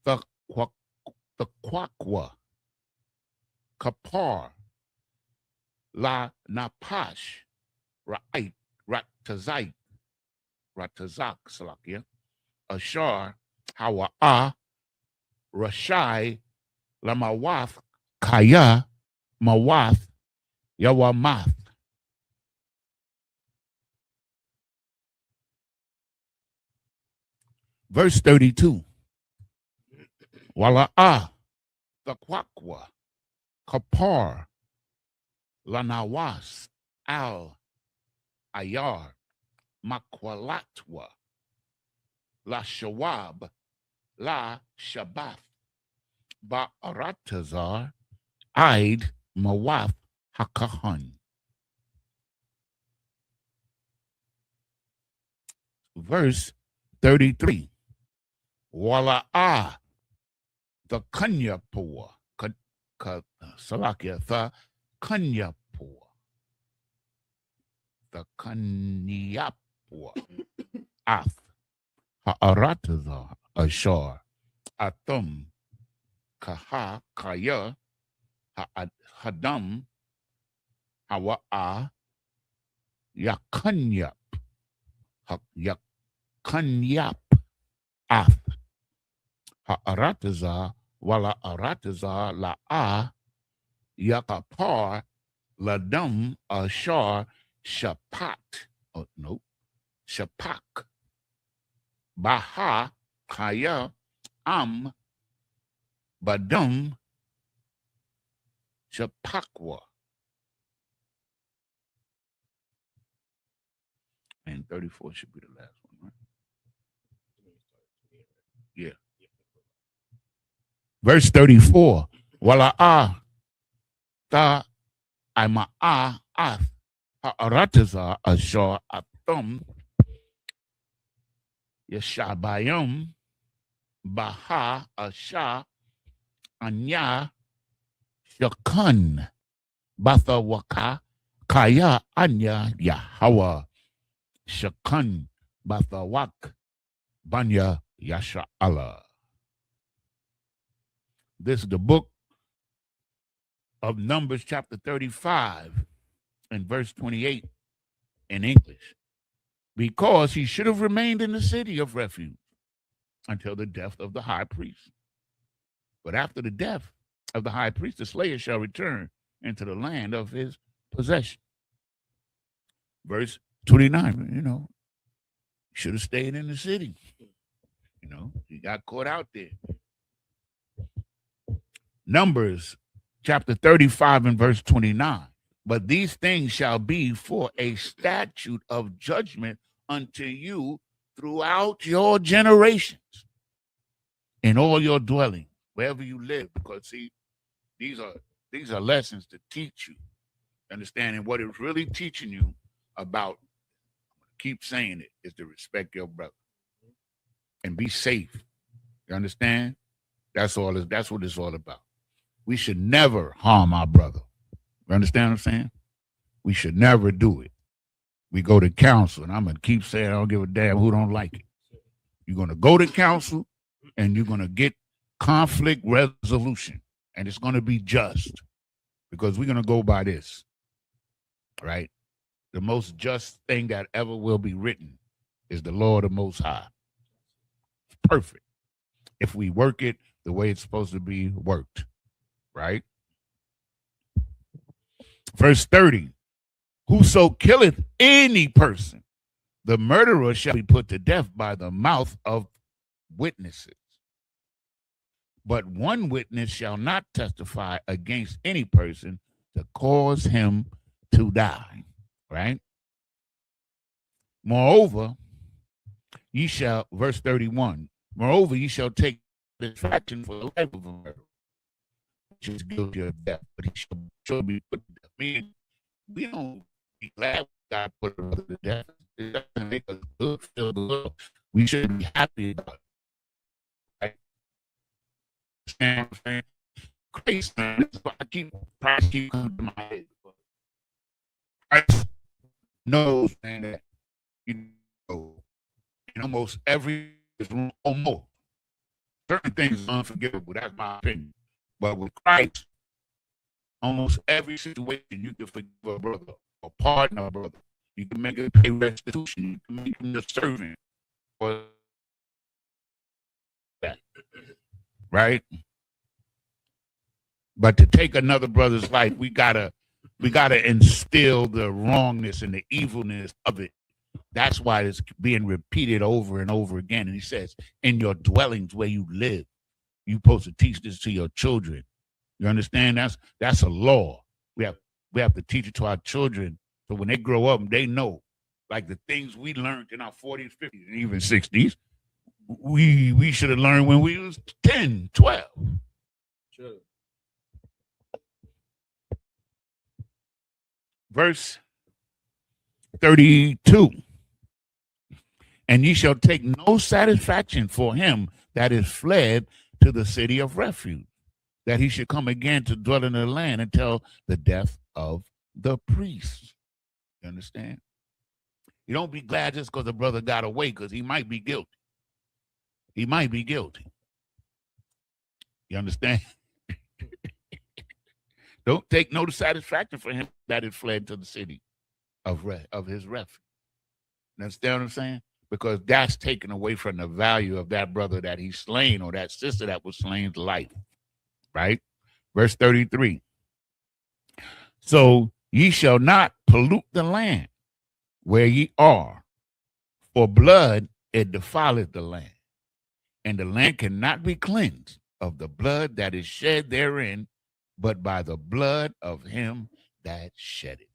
the quakwa kapar la napash ra'ait ratazak salakia ashar hawa'a rashai lamawath kaya mawath yawamath. Verse 32. Wala'a the quakwa kapar lanawas al ayar makwalatwa la shawab la shabath ba'aratazar Eid Mawath Hakahan. Verse 33. Wala'a the Kanyapua. Salakia the Kanyapua. The Kanyapua. Ath Ha'aratazar Ashar Atum Kaha Kaya Hadam Hawa'a Yakanyap Yakanyap Ath Ha'aratazar Wala Aratazar La'a Yakapar Ladam Ashar Shapat. Oh no, Shapak Baha Kaya Am Badum Shapakwa. And 34 should be the last one, right? Yeah. Verse 34. Wala'a ta aima'a ath ha'arataza ashar atum yashabayum baha asha anya shakan bathawaka kaya anya yahawa shakan bathawak banya yasha Allah. This is the book of Numbers chapter 35 and verse 28 in English. Because he should have remained in the city of refuge until the death of the high priest. But after the death of the high priest, the slayer shall return into the land of his possession. Verse 29, should have stayed in the city. He got caught out there. Numbers chapter 35 and verse 29. But these things shall be for a statute of judgment unto you throughout your generations, in all your dwellings, wherever you live. Because see, these are lessons to teach you, understanding what it's really teaching you about. Keep saying it, is to respect your brother and be safe. You understand? That's what it's all about. We should never harm our brother. You understand what I'm saying? We should never do it. We go to council, and I'm going to keep saying I don't give a damn who don't like it. You're going to go to council, and you're going to get conflict resolution, and it's going to be just, because we're going to go by this, right? The most just thing that ever will be written is the law of the Most High. It's perfect if we work it the way it's supposed to be worked, right? Verse 30, whoso killeth any person, the murderer shall be put to death by the mouth of witnesses. But one witness shall not testify against any person to cause him to die, right? Moreover, ye shall, verse 31, moreover, ye shall take satisfaction for the life of a murderer, which is guilty of death, but he shall be put to death. Meaning, we don't be glad God put a brother to death. It doesn't make us good, feel good. We should be happy about it. Right? Understand what I'm saying? Christ, man, this is why I keep coming to my head. Christ knows, man, that in almost every almost certain things are unforgivable. That's my opinion. But with Christ, almost every situation you can forgive a brother or pardon a brother. You can make it pay restitution. You can make him the servant or that, right? But to take another brother's life, we gotta instill the wrongness and the evilness of it. That's why it's being repeated over and over again. And he says, in your dwellings where you live, you're supposed to teach this to your children. You understand? That's a law. We have to teach it to our children so when they grow up, they know. Like the things we learned in our 40s, 50s, and even 60s, we should have learned when we was 10, 12. Sure. Verse 32. And ye shall take no satisfaction for him that is fled to the city of refuge, that he should come again to dwell in the land until the death of the priest. You understand? You don't be glad just because the brother got away, because he might be guilty. He might be guilty. You understand? Don't take no satisfaction for him that is fled to the city of his refuge. You understand what I'm saying? Because that's taken away from the value of that brother that he's slain or that sister that was slain's life. Right? Verse 33. So ye shall not pollute the land where ye are, for blood it defileth the land, and the land cannot be cleansed of the blood that is shed therein, but by the blood of him that shed it.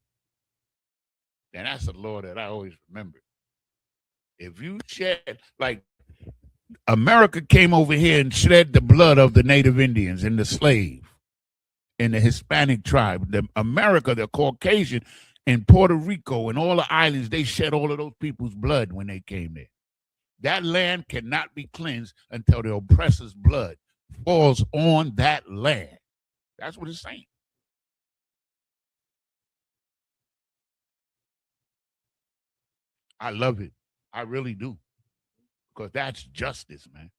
And that's the law that I always remember. If you shed, like America came over here and shed the blood of the Native Indians and the slave and the Hispanic tribe, the America, the Caucasian, in Puerto Rico and all the islands, they shed all of those people's blood when they came there. That land cannot be cleansed until the oppressor's blood falls on that land. That's what it's saying. I love it. I really do. Because that's justice, man.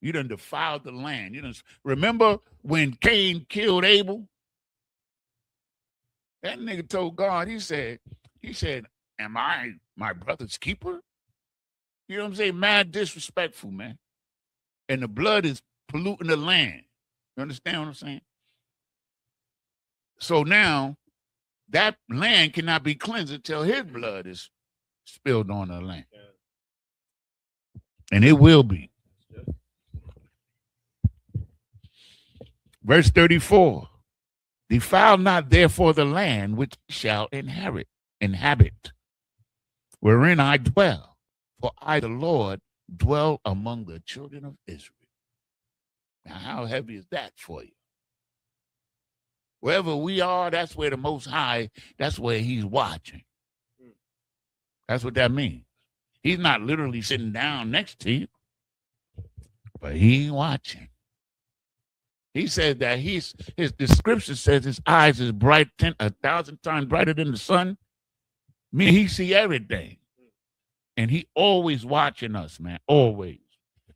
You done defiled the land. You done remember when Cain killed Abel? That nigga told God, he said, am I my brother's keeper? You know what I'm saying? Mad disrespectful, man. And the blood is polluting the land. You understand what I'm saying? So now that land cannot be cleansed until his blood is spilled on the land. And it will be. Verse 34. Defile not therefore the land which shall inhabit, wherein I dwell, for I, the Lord, dwell among the children of Israel. Now, how heavy is that for you? Wherever we are, that's where the Most High, that's where he's watching. That's what that means. He's not literally sitting down next to you, but he ain't watching. He said that the scripture says his eyes is bright 1,000 times brighter than the sun. Meaning he see everything. And he always watching us, man. Always.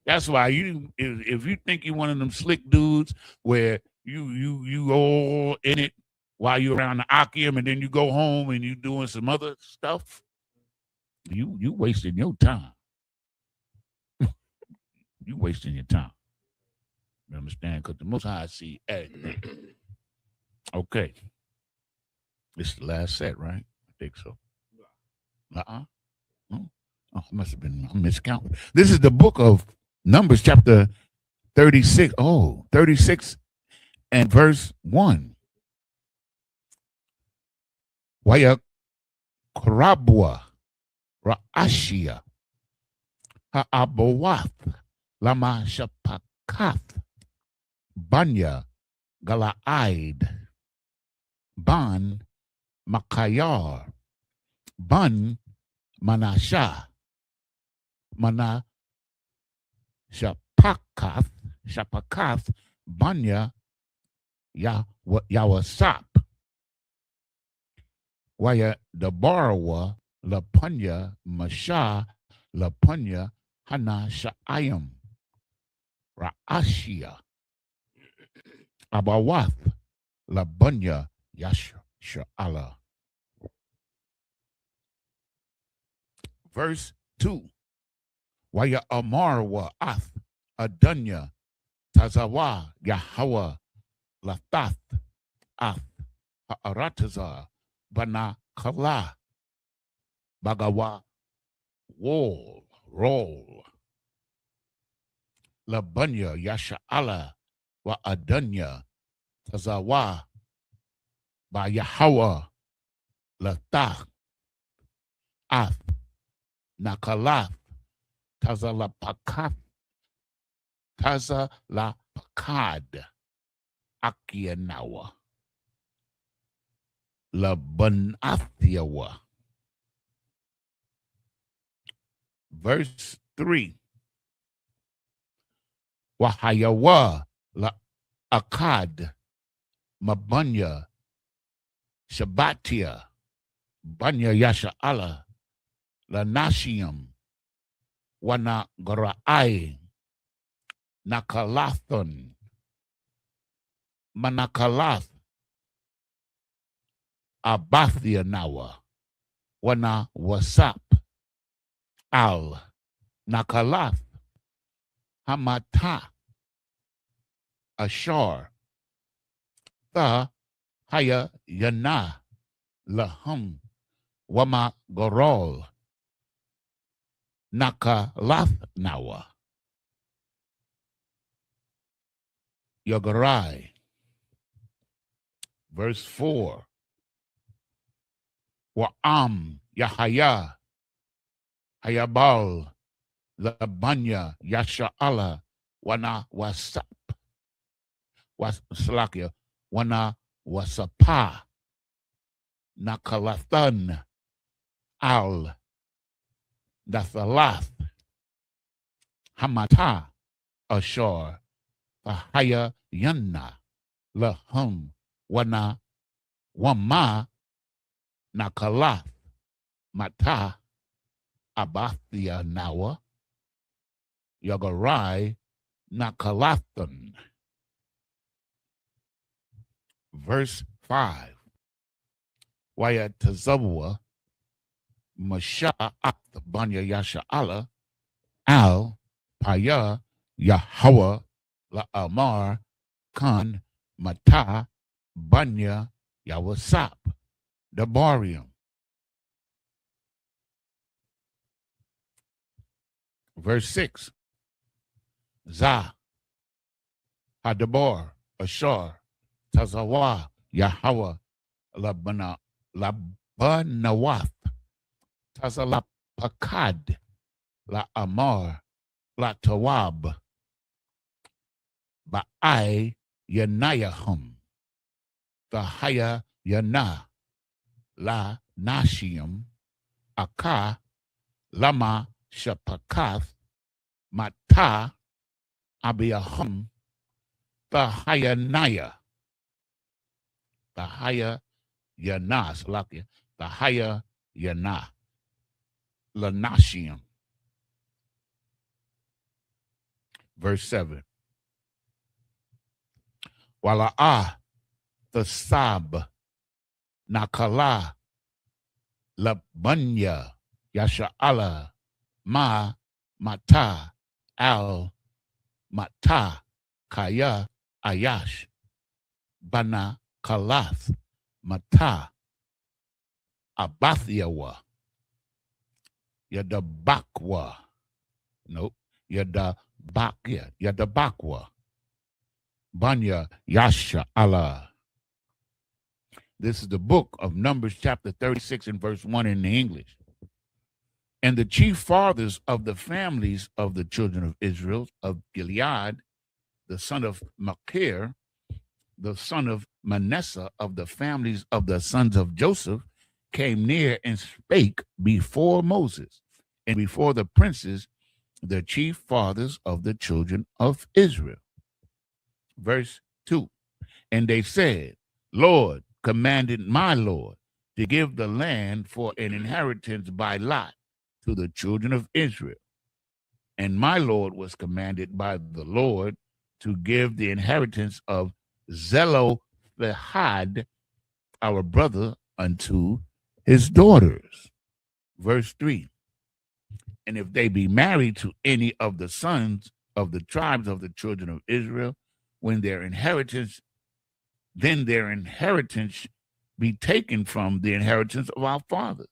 That's why if you think you're one of them slick dudes where you all in it while you're around the Akim and then you go home and you doing some other stuff, you wasting your time. You wasting your time. You understand? Because the Most High see everything. Okay. This is the last set, right? I think so. Oh, must have been a miscount. This is the book of Numbers, chapter 36. 36 and verse 1. Waya Korabua Ra'ashia Ha'abawath Lama Shapakath Banya Galaad Ban Makayar Ban Manasha Mana Shapakath Banya Yawasap Waya Dabarawa Lapunya Masha Lapunya Hana Sha'ayim, Ra'ashia, Abawath, Labunya, Yasha, Sha'ala. Verse 2. Waya Amar wa Ath, Adunya, Tazawa, Yahweh, Latath, Ath, Ha'aratazar, Bana Kala, Bagawa, Wall, Roll, Labunya, Yasha'ala, wa Adunya, Tazawa, Ba Yahweh, Latach, Ath, Nakalath, Tazalapakath, Tazalapakad, Akianawa, Labanathiawa. Verse 3. Wahayawa, La Akad, Mabunya, Shabbatia, Banya Yasha'ala, Lanashiam, Wana Gara'ai, Nakalathon, Manakalath, Abathia Nawa, Wana Wasap, Al, Nakalath, Hamata, Ashar, Tha, Haya Yana, Lahum, Wama Gorol, Nakalath Nawa, Yagarai. Verse 4. Wa'am Yahaya, Hayabal, Labanya, Yasha'ala, Wana Wasap, Waslakia, Wana Wasapa, Nakalathan, Al, Dathalath, Hamata, Ashar, Ahaya Yanna, Lahum, Wana, Wama, Nakalath, Mata, Abathia Nawa, Yagarai, Nakalathon. Verse 5. Waya Tazawwa, Masha Banya Yasha'ala, Al, Paya, Yahweh, La Amar, Khan, Mata, Banya, Yawasap, Dabarium. Verse 6. Zah, Hadabar, Ashar, Tazawa, Yahweh, Labanawath, Tazalapakad, La Amar, La Tawab, Ba'ai Yanayahum, Thahaya Yana, La Nashium, Aka, Lama Shapakath, Mata, Abiyahum, Thahayanaya, Thahaya Yana, Salakia, Thahaya Yana, Lanashium. Verse 7. Wala'ah, the Sab, Nakala, Labunya, Yasha'ala, Ma, Mata, Al, Mata, Kaya, Ayash, Bana, Kalath, Mata, Abathiawa, Yadabakwa, nope, Yadabakwa, Banya, Yasha, Allah. This is the book of Numbers chapter 36 and verse 1 in the English. And the chief fathers of the families of the children of Israel, of Gilead, the son of Machir, the son of Manasseh, of the families of the sons of Joseph, came near and spake before Moses and before the princes, the chief fathers of the children of Israel. Verse 2. And they said, Lord commanded my Lord to give the land for an inheritance by lot to the children of Israel. And my Lord was commanded by the Lord to give the inheritance of Zelophehad, our brother, unto his daughters. Verse 3. And if they be married to any of the sons of the tribes of the children of Israel, when their inheritance, then their inheritance be taken from the inheritance of our fathers,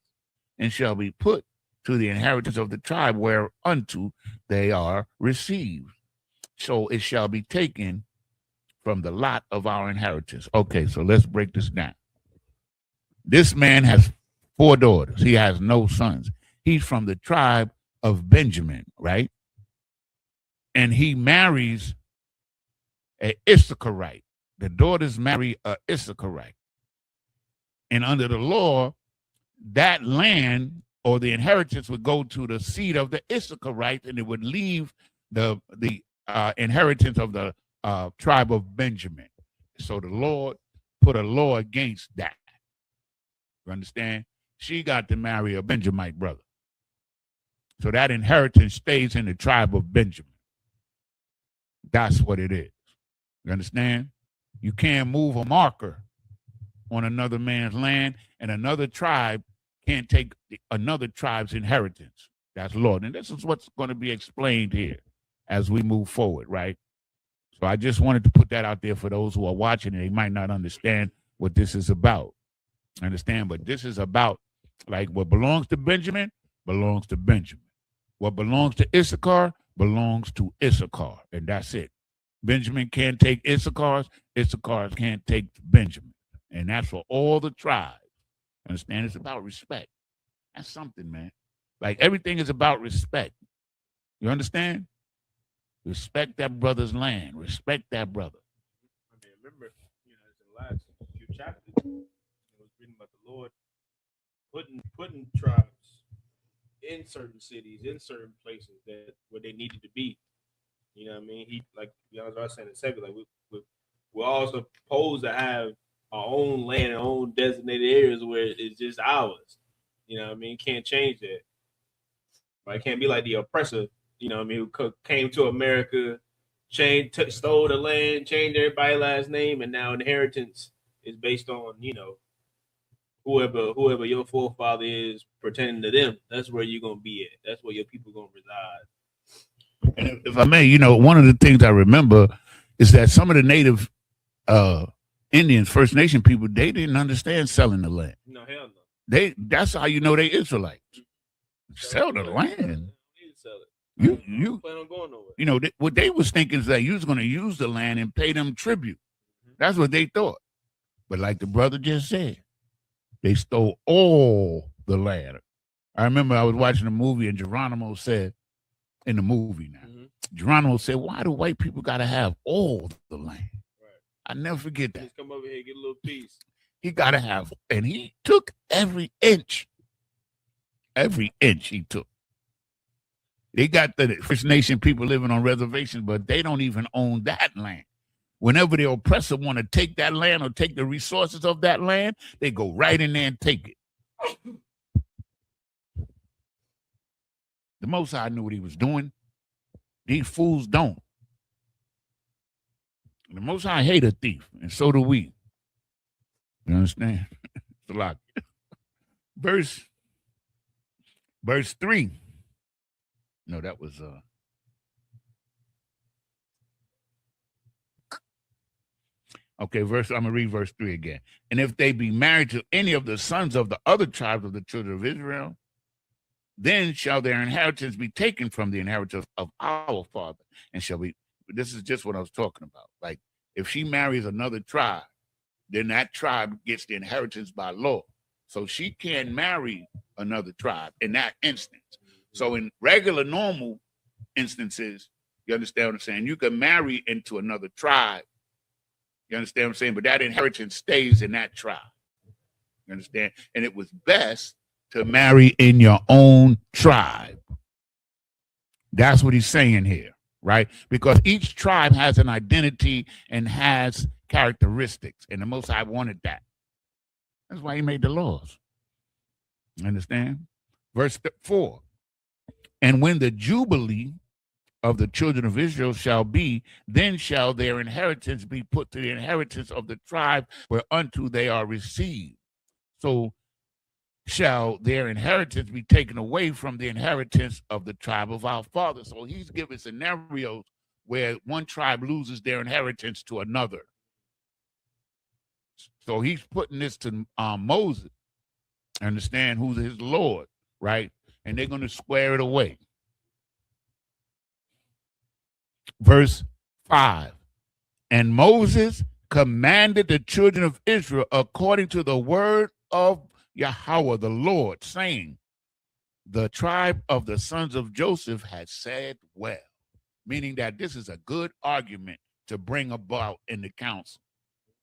and shall be put to the inheritance of the tribe whereunto they are received. So it shall be taken from the lot of our inheritance. Okay, so let's break this down. This man has 4 daughters. He has no sons. He's from the tribe of Benjamin, right? And he marries a Issacharite. The daughters marry a Issacharite. And under the law, that land or the inheritance would go to the seed of the Issacharites, and it would leave the inheritance of the tribe of Benjamin. So the Lord put a law against that. You understand? She got to marry a Benjamite brother. So that inheritance stays in the tribe of Benjamin. That's what it is. You understand? You can't move a marker on another man's land, and another tribe can't take another tribe's inheritance. That's Lord. And this is what's going to be explained here as we move forward, right? So I just wanted to put that out there for those who are watching, and they might not understand what this is about. Understand? But this is about, like, what belongs to Benjamin belongs to Benjamin. What belongs to Issachar belongs to Issachar, and that's it. Benjamin can't take Issachar's, Issachar's can't take Benjamin. And that's for all the tribes. Understand? It's about respect. That's something, man. Like, everything is about respect. You understand? Respect that brother's land. Respect that brother. I mean, remember, it's in the last few chapters, it was reading about the Lord putting tribes in certain cities, in certain places that where they needed to be. You know what I mean? He, like I was saying in second, like we're all supposed to have our own land, our own designated areas where it's just ours. You know what I mean? Can't change that. But it can't be like the oppressor, who came to America, stole the land, changed everybody's last name, and now inheritance is based on, whoever your forefather is pertaining to them. That's where you're gonna be at. That's where your people gonna reside. And if I may, one of the things I remember is that some of the native Indians, First Nation people, they didn't understand selling the land. No, hell no. That's how they Israelites. Sell the land. You plan on going nowhere. What they was thinking is that you was going to use the land and pay them tribute. That's what they thought. But like the brother just said, they stole all the land. I remember I was watching a movie and Geronimo said, in the movie now, Geronimo said, why do white people got to have all the land? Right. I never forget that. Just come over here, get a little piece. He got to have, and he took every inch. Every inch he took. They got the First Nation people living on reservations, but they don't even own that land. Whenever the oppressor want to take that land or take the resources of that land, they go right in there and take it. The Most High knew what he was doing. These fools don't. The Most High hate a thief, and so do we. You understand? It's a lot. Verse 3. No, that was okay, I'm gonna read verse 3 again. And if they be married to any of the sons of the other tribes of the children of Israel, then shall their inheritance be taken from the inheritance of our father, and shall be. This is just what I was talking about. Like, if she marries another tribe, then that tribe gets the inheritance by law. So she can't marry another tribe in that instance. So in regular, normal instances, you understand what I'm saying? You can marry into another tribe. You understand what I'm saying? But that inheritance stays in that tribe. You understand? And it was best to marry in your own tribe. That's what he's saying here, right? Because each tribe has an identity and has characteristics, and the Most High wanted that. That's why he made the laws. Understand? Verse 4. And when the Jubilee of the children of Israel shall be, then shall their inheritance be put to the inheritance of the tribe whereunto they are received. So shall their inheritance be taken away from the inheritance of the tribe of our fathers. So he's giving scenarios where one tribe loses their inheritance to another. So he's putting this to Moses, understand who's his Lord, right? And they're going to square it away. Verse 5, and Moses commanded the children of Israel according to the word of Yahweh the Lord, saying, the tribe of the sons of Joseph has said well, meaning that this is a good argument to bring about in the council,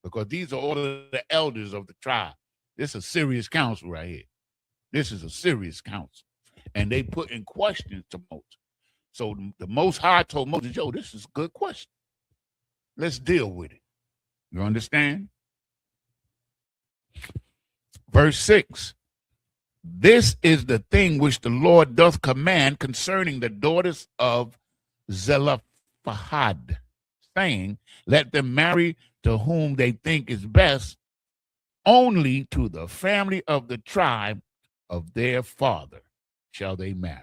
because these are all of the elders of the tribe. This is a serious council right here. This is a serious council. And they put in questions to Moses. So the Most High told Moses, yo, this is a good question. Let's deal with it. You understand? Verse 6, this is the thing which the Lord doth command concerning the daughters of Zelophehad, saying, let them marry to whom they think is best, only to the family of the tribe of their father shall they marry.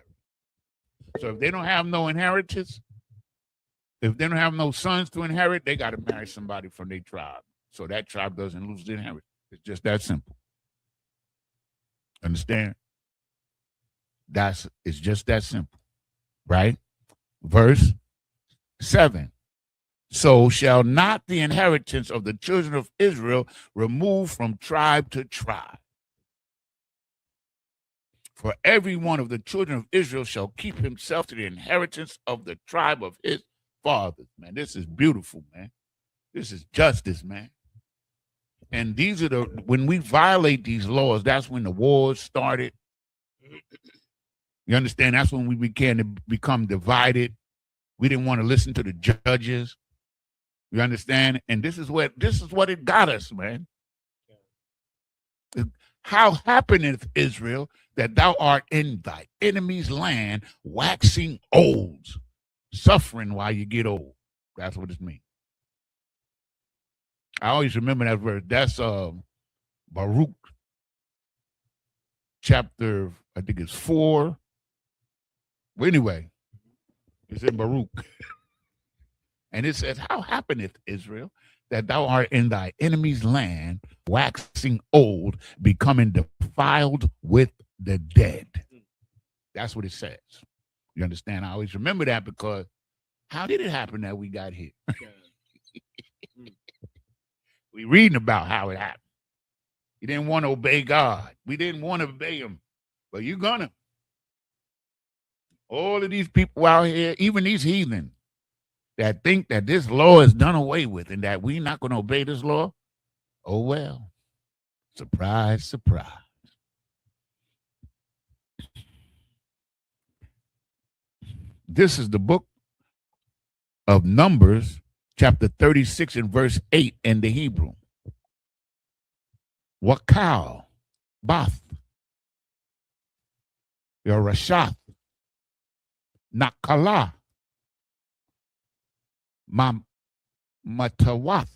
So if they don't have no inheritance, if they don't have no sons to inherit, they got to marry somebody from their tribe, so that tribe doesn't lose their inheritance. It's just that simple. Understand? It's just that simple, right? Verse 7. So shall not the inheritance of the children of Israel remove from tribe to tribe. For every one of the children of Israel shall keep himself to the inheritance of the tribe of his fathers. Man, this is beautiful, man. This is justice, man. And these are when we violate these laws, that's when the wars started. You understand? That's when we began to become divided. We didn't want to listen to the judges. You understand? And this is what it got us, man. How happeneth, Israel, that thou art in thy enemy's land, waxing old, suffering while you get old. That's what it means. I always remember that verse. That's Baruch chapter, I think it's 4. Well, anyway, it's in Baruch. And it says, how happeneth, Israel, that thou art in thy enemy's land, waxing old, becoming defiled with the dead. That's what it says. You understand? I always remember that, because how did it happen that we got here? We reading about how it happened. You didn't want to obey God. We didn't want to obey him, but you're gonna. All of these people out here, even these heathen, that think that this law is done away with and that we're not going to obey this law, oh well. Surprise, surprise. This is the book of Numbers, chapter 36 and verse 8 in the Hebrew. Wakal, Bath, Yerashath, Nakala, Matawath,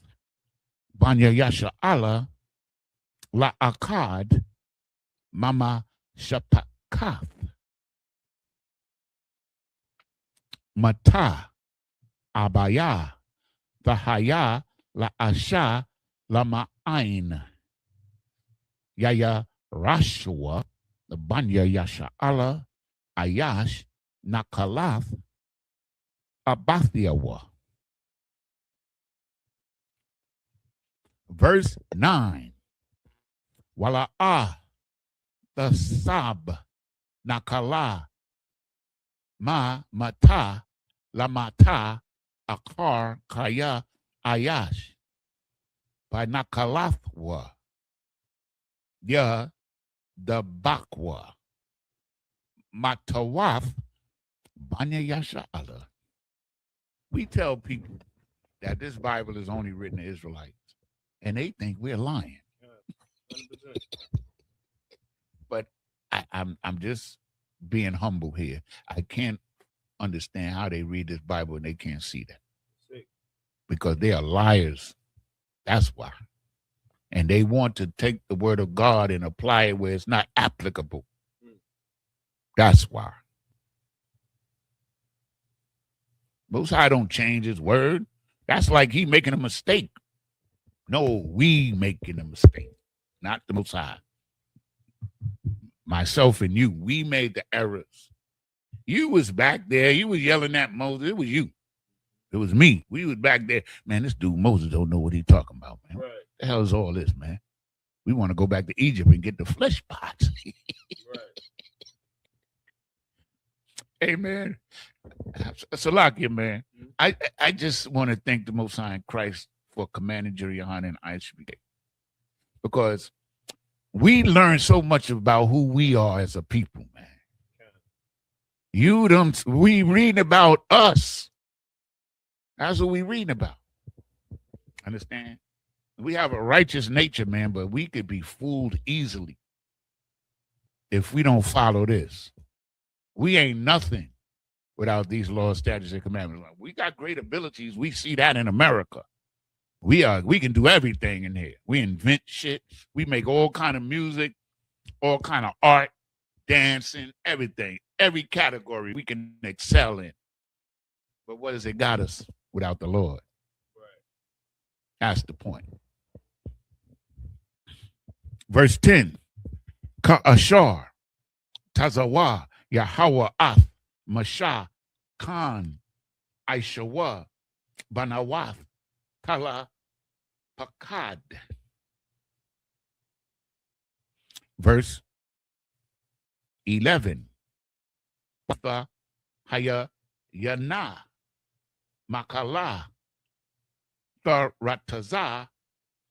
Banya Yasha Allah, La Akkad, Mama Shapakath, Mata, Abaya, Vahaya, La Asha, La Ma'ain, Yaya Rashua, the Banya Yasha Allah, Ayash, Nakalath, Abathiawa. Verse 9. Wala'ah, the Sab, Nakala, Ma Mata, Lamata, Akar, Kaya, Ayash, by Nakalathwa, Ya, the Bakwa, Matawath, Banya Yasha Allah. We tell people that this Bible is only written to Israelites, and they think we're lying. 100%. But I'm just being humble here. I can't understand how they read this Bible and they can't see that. Sick. Because they are liars. That's why. And they want to take the word of God and apply it where it's not applicable. That's why. Most High don't change his word. That's like he making a mistake. No, we making a mistake, not the Most High. Myself and you, we made the errors. You was back there. You was yelling at Moses. It was you. It was me. We was back there. Man, this dude Moses don't know what he talking about, man. Right. The hell is all this, man? We want to go back to Egypt and get the flesh pots. Right. Amen. Salakia, man. I just want to thank the Most High in Christ for commanding YAHANNA and I.S.U.P.K. Because we learn so much about who we are as a people, man. We reading about us. That's what we reading about. Understand? We have a righteous nature, man, but we could be fooled easily if we don't follow this. We ain't nothing without these laws, statutes, and commandments. We got great abilities. We see that in America. We can do everything in here. We invent shit. We make all kind of music, all kind of art, dancing, everything. Every category we can excel in. But what has it got us without the Lord? Right. That's the point. Verse 10. Ka'ashar, Tazawa, Yahweh Ath, Masha, Khan, Aishawa, Banawath, Kala, Pakad. Verse 11. Watha Haya Yana, Makala, Tharataza,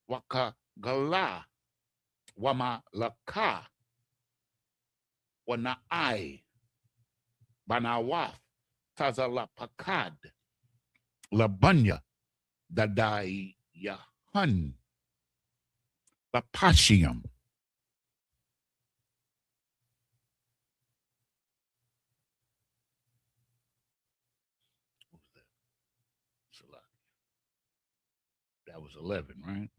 Wakagala, Wama Laka, Wanaai, Banawath, Tazala Pakad, Labunya, Dadai Yahan, Lapashium. That was 11, right?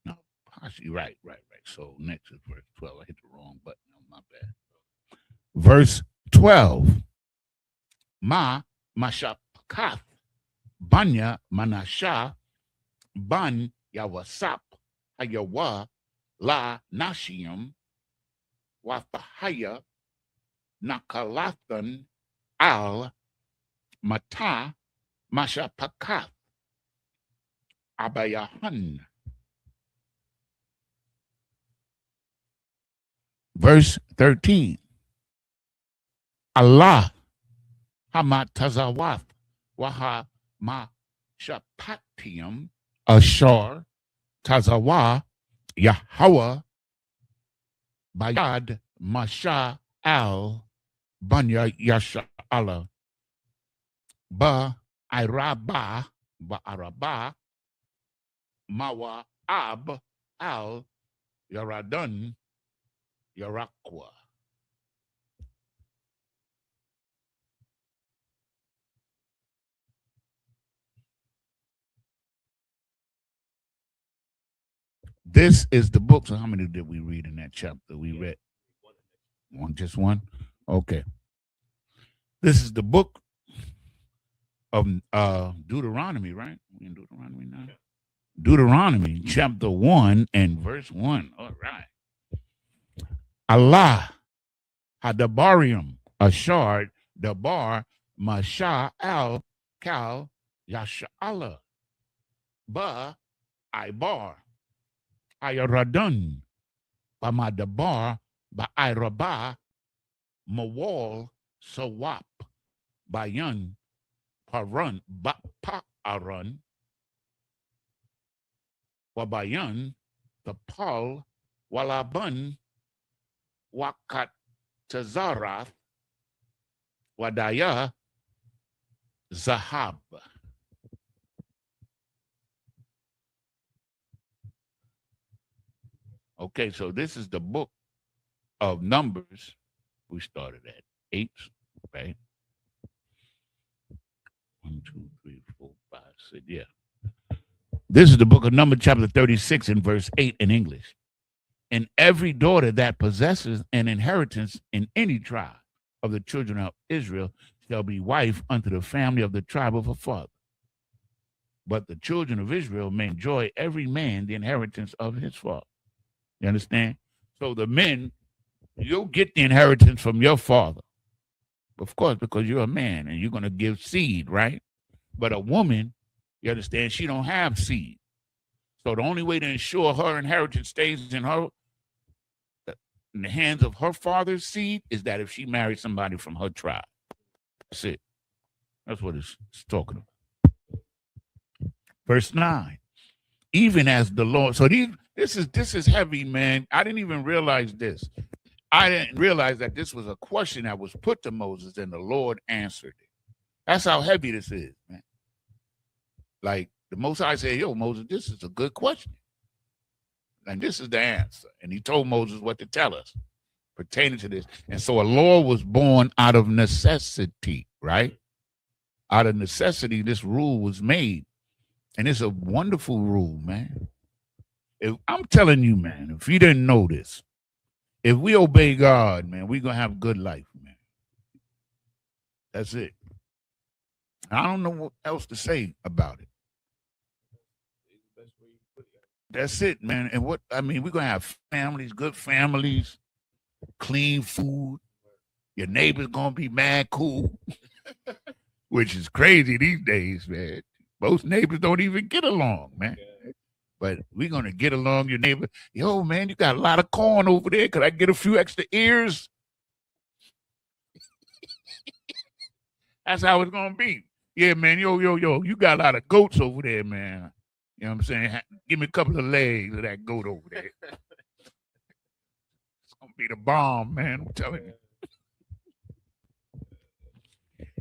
No, Pashi, right. So next is verse 12. I hit the wrong button. Oh, my bad. Verse 12. Ma Mashapakath, Banya Manasha, Ban Yawasap, Hayawa, La Nashium, Wafahaya, Nakalathan, Al, Mata, Mashapakath, Abayahan. Verse 13. Allah Hamatazawath Waha Ma Shapatium Ashar Tazawa Yahweh Bayad Masha Al Banya Yasha Allah Ba Iraba Ba Araba Mawa Ab Al Yaradun Yarakwa. This is the book. So how many did we read in that chapter? We read one, just one? Okay. This is the book of Deuteronomy, right? We in Deuteronomy now? Yeah. Deuteronomy, chapter 1 and verse 1. All right. Allah, Hadabarium, Ashard, Dabar, Masha, Al, Kal, Yasha'Allah, Ba, Ibar, Ayaradun, Bamadabar, Ba'iraba, Mawal, Sawap, Bayan, Parun, Ba'Pa'arun, Wabayan, the Paul, Walabun, Wakat Tazarath, Wadaya, Zahab. Okay, so this is the book of Numbers. We started at 8. right? 1, 2, 3, 4, 5, 6. Yeah. This is the book of Numbers, chapter 36, and verse 8 in English. And every daughter that possesses an inheritance in any tribe of the children of Israel shall be wife unto the family of the tribe of her father. But the children of Israel may enjoy every man the inheritance of his father. You understand? So the men, you'll get the inheritance from your father. Of course, because you're a man and you're going to give seed, right? But a woman, you understand, she don't have seed. So the only way to ensure her inheritance stays in the hands of her father's seed is that if she marries somebody from her tribe. That's it. That's what it's talking about. Verse 9. Even as the Lord. So this is heavy, man. I didn't even realize this. I didn't realize that this was a question that was put to Moses and the Lord answered it. That's how heavy this is, man. Like the Most High said, yo, Moses, this is a good question. And this is the answer. And he told Moses what to tell us pertaining to this. And so a law was born out of necessity, right? Out of necessity, this rule was made. And it's a wonderful rule, man. I'm telling you, man, if you didn't know this, if we obey God, man, we're going to have a good life, man. That's it. I don't know what else to say about it. That's it, man. And we're going to have families, good families, clean food. Your neighbor's going to be mad cool, which is crazy these days, man. Most neighbors don't even get along, man. But we're going to get along, your neighbor. Yo, man, you got a lot of corn over there. Could I get a few extra ears? That's how it's going to be. Yeah, man, yo, you got a lot of goats over there, man. You know what I'm saying? Give me a couple of legs of that goat over there. It's going to be the bomb, man. I'm telling you.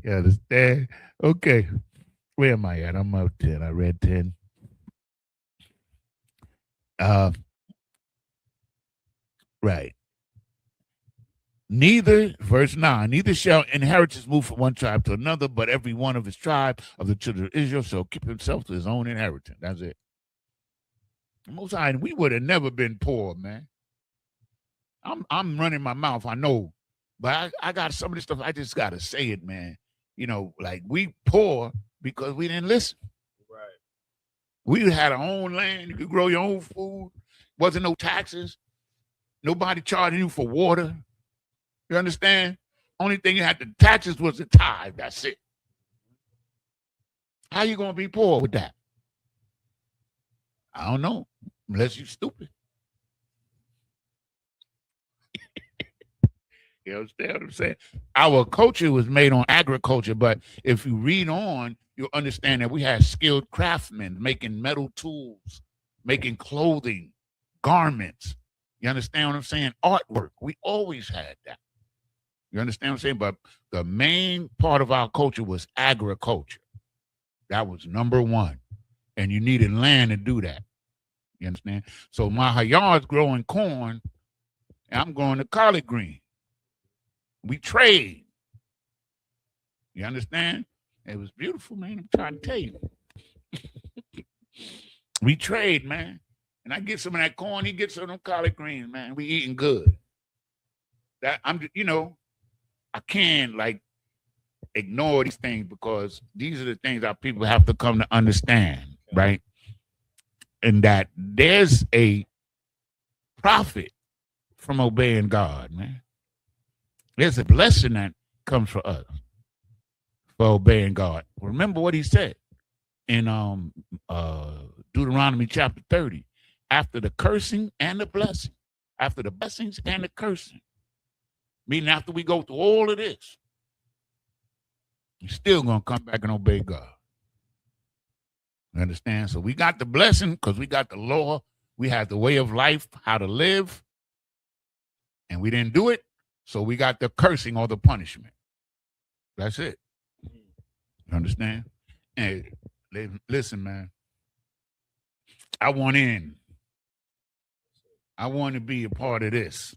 You understand? Okay. Where am I at? I'm up 10. I read 10. Right. Verse 9, neither shall inheritance move from one tribe to another, but every one of his tribe of the children of Israel shall keep himself to his own inheritance. That's it. Most High, we would have never been poor, man. I'm running my mouth, I know, but I got some of this stuff. I just got to say it, man. You know, like we poor because we didn't listen. Right. We had our own land. You could grow your own food. Wasn't no taxes. Nobody charging you for water. You understand? Only thing you had to taxes was the tithe. That's it. How you gonna be poor with that? I don't know. Unless you're stupid. You understand what I'm saying? Our culture was made on agriculture, but if you read on, you'll understand that we had skilled craftsmen making metal tools, making clothing, garments. You understand what I'm saying? Artwork. We always had that. You understand what I'm saying? But the main part of our culture was agriculture. That was number one. And you needed land to do that. You understand? So my yard's growing corn, and I'm growing the collard green. We trade. You understand? It was beautiful, man. I'm trying to tell you. We trade, man. And I get some of that corn, he gets some of them collard greens, man. We eating good. That I can't ignore these things because these are the things our people have to come to understand, right? And that there's a profit from obeying God, man. There's a blessing that comes for us for obeying God. Remember what he said in Deuteronomy chapter 30. After the cursing and the blessing, after the blessings and the cursing, meaning after we go through all of this, you're still going to come back and obey God. You understand? So we got the blessing because we got the law. We had the way of life, how to live, and we didn't do it. So we got the cursing or the punishment. That's it. You understand? Hey, listen, man. I want in. I want to be a part of this.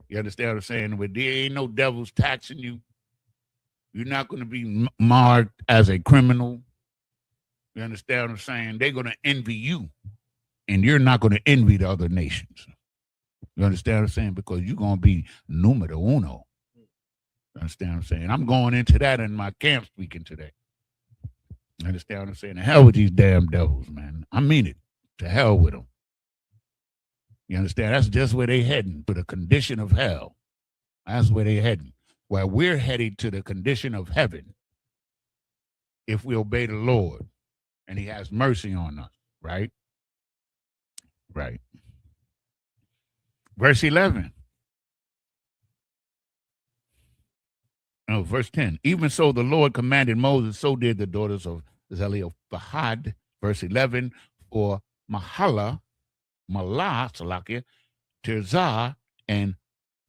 You understand what I'm saying? But there ain't no devils taxing you. You're not going to be marked as a criminal. You understand what I'm saying? They're going to envy you, and you're not going to envy the other nations. You understand what I'm saying? Because you're going to be numero uno. You understand what I'm saying? I'm going into that in my camp speaking today. You understand what I'm saying? To hell with these damn devils, man. I mean it. To hell with them. You understand? That's just where they heading, to the condition of hell. That's where they heading. Where we're headed to the condition of heaven if we obey the Lord and he has mercy on us, right? Right. Verse 11. No, verse 10. Even so the Lord commanded Moses, so did the daughters of Zelophehad. Verse 11. For Malah, Salakia, Tirzah, and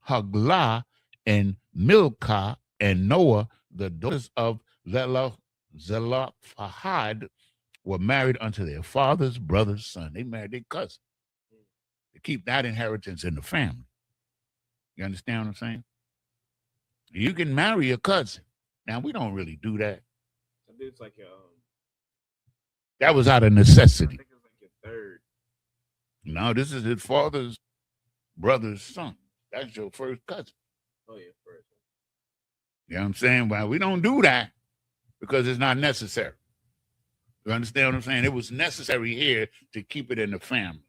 Haglah, and Milcah, and Noah, the daughters of Zelophehad, were married unto their father's brother's son. They married their cousin. To keep that inheritance in the family. You understand what I'm saying? You can marry a cousin. Now, we don't really do that. I think it's like that was out of I necessity. think it's like your third. No, this is his father's brother's son. That's your first cousin. Oh, yeah, first. You know what I'm saying? Well, we don't do that because it's not necessary. You understand what I'm saying? It was necessary here to keep it in the family.